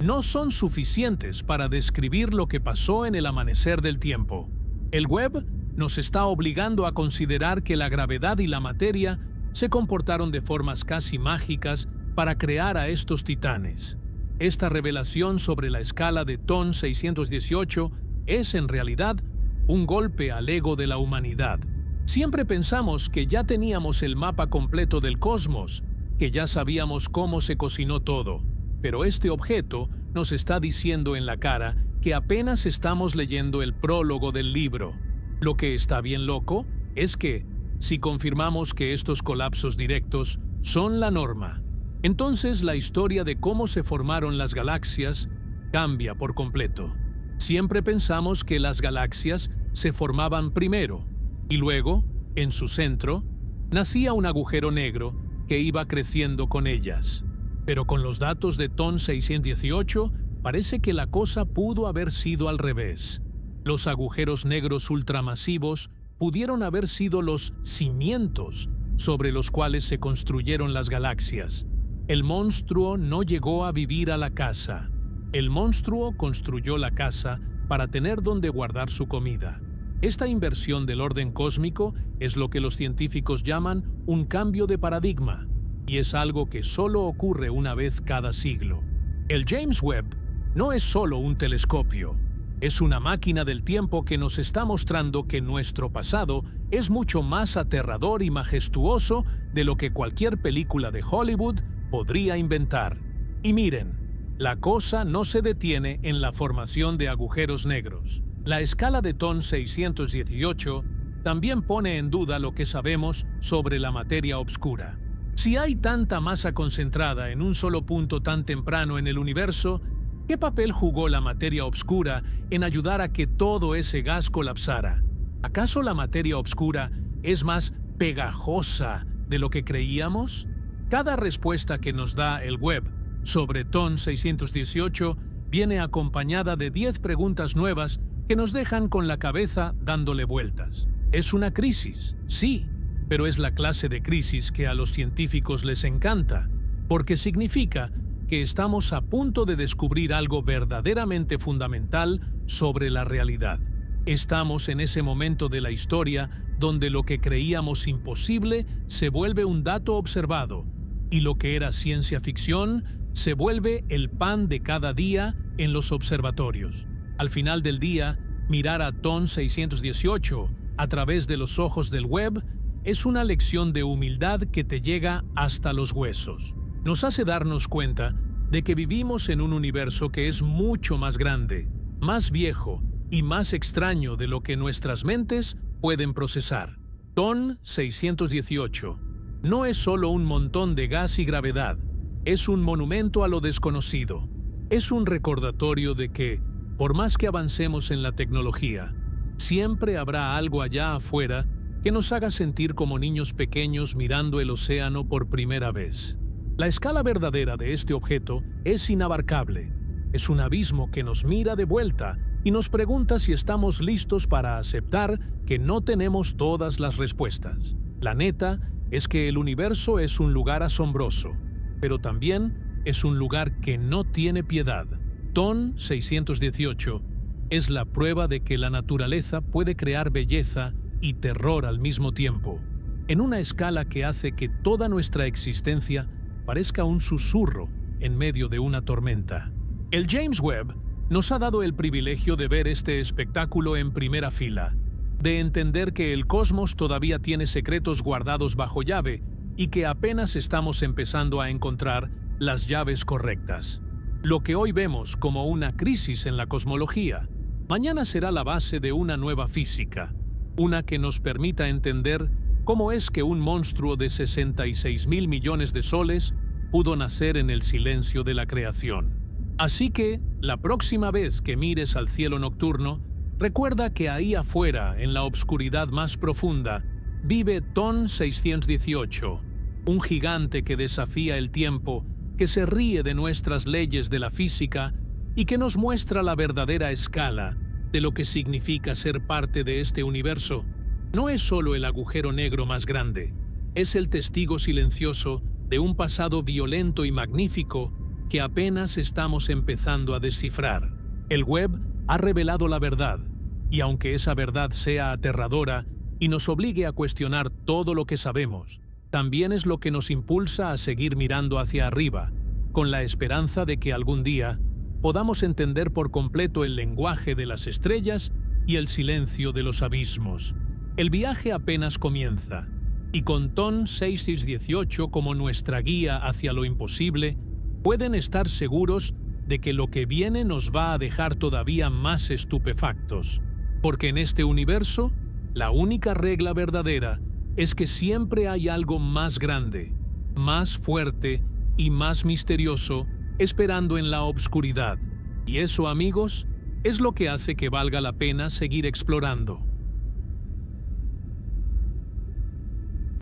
[SPEAKER 1] no son suficientes para describir lo que pasó en el amanecer del tiempo. El Webb nos está obligando a considerar que la gravedad y la materia se comportaron de formas casi mágicas para crear a estos titanes. Esta revelación sobre la escala de TON 618 es en realidad un golpe al ego de la humanidad. Siempre pensamos que ya teníamos el mapa completo del cosmos, que ya sabíamos cómo se cocinó todo, pero este objeto nos está diciendo en la cara que apenas estamos leyendo el prólogo del libro. Lo que está bien loco es que, si confirmamos que estos colapsos directos son la norma, entonces la historia de cómo se formaron las galaxias cambia por completo. Siempre pensamos que las galaxias se formaban primero, y luego, en su centro, nacía un agujero negro que iba creciendo con ellas. Pero con los datos de TON 618, parece que la cosa pudo haber sido al revés. Los agujeros negros ultramasivos pudieron haber sido los cimientos sobre los cuales se construyeron las galaxias. El monstruo no llegó a vivir a la casa. El monstruo construyó la casa para tener donde guardar su comida. Esta inversión del orden cósmico es lo que los científicos llaman un cambio de paradigma, y es algo que solo ocurre una vez cada siglo. El James Webb no es solo un telescopio, es una máquina del tiempo que nos está mostrando que nuestro pasado es mucho más aterrador y majestuoso de lo que cualquier película de Hollywood podría inventar. Y miren, la cosa no se detiene en la formación de agujeros negros. La escala de TON 618 también pone en duda lo que sabemos sobre la materia oscura. Si hay tanta masa concentrada en un solo punto tan temprano en el universo, ¿qué papel jugó la materia oscura en ayudar a que todo ese gas colapsara? ¿Acaso la materia oscura es más pegajosa de lo que creíamos? Cada respuesta que nos da el Webb sobre TON 618 viene acompañada de 10 preguntas nuevas que nos dejan con la cabeza dándole vueltas. ¿Es una crisis? Sí, pero es la clase de crisis que a los científicos les encanta, porque significa que estamos a punto de descubrir algo verdaderamente fundamental sobre la realidad. Estamos en ese momento de la historia donde lo que creíamos imposible se vuelve un dato observado, y lo que era ciencia ficción se vuelve el pan de cada día en los observatorios. Al final del día, mirar a TON 618 a través de los ojos del Webb es una lección de humildad que te llega hasta los huesos. Nos hace darnos cuenta de que vivimos en un universo que es mucho más grande, más viejo y más extraño de lo que nuestras mentes pueden procesar. TON 618 no es solo un montón de gas y gravedad, es un monumento a lo desconocido. Es un recordatorio de que, por más que avancemos en la tecnología, siempre habrá algo allá afuera que nos haga sentir como niños pequeños mirando el océano por primera vez. La escala verdadera de este objeto es inabarcable. Es un abismo que nos mira de vuelta y nos pregunta si estamos listos para aceptar que no tenemos todas las respuestas. La neta es que el universo es un lugar asombroso, pero también es un lugar que no tiene piedad. TON 618 es la prueba de que la naturaleza puede crear belleza y terror al mismo tiempo, en una escala que hace que toda nuestra existencia parezca un susurro en medio de una tormenta. El James Webb nos ha dado el privilegio de ver este espectáculo en primera fila, de entender que el cosmos todavía tiene secretos guardados bajo llave y que apenas estamos empezando a encontrar las llaves correctas. Lo que hoy vemos como una crisis en la cosmología, mañana será la base de una nueva física, una que nos permita entender cómo es que un monstruo de 66.000 millones de soles pudo nacer en el silencio de la creación. Así que, la próxima vez que mires al cielo nocturno, recuerda que ahí afuera, en la obscuridad más profunda, vive TON 618, un gigante que desafía el tiempo, que se ríe de nuestras leyes de la física y que nos muestra la verdadera escala de lo que significa ser parte de este universo. No es solo el agujero negro más grande, es el testigo silencioso de un pasado violento y magnífico que apenas estamos empezando a descifrar. El Webb ha revelado la verdad, y aunque esa verdad sea aterradora y nos obligue a cuestionar todo lo que sabemos, también es lo que nos impulsa a seguir mirando hacia arriba, con la esperanza de que algún día podamos entender por completo el lenguaje de las estrellas y el silencio de los abismos. El viaje apenas comienza, y con TON 618 como nuestra guía hacia lo imposible, pueden estar seguros de que lo que viene nos va a dejar todavía más estupefactos, porque en este universo, la única regla verdadera es que siempre hay algo más grande, más fuerte y más misterioso esperando en la obscuridad. Y eso, amigos, es lo que hace que valga la pena seguir explorando.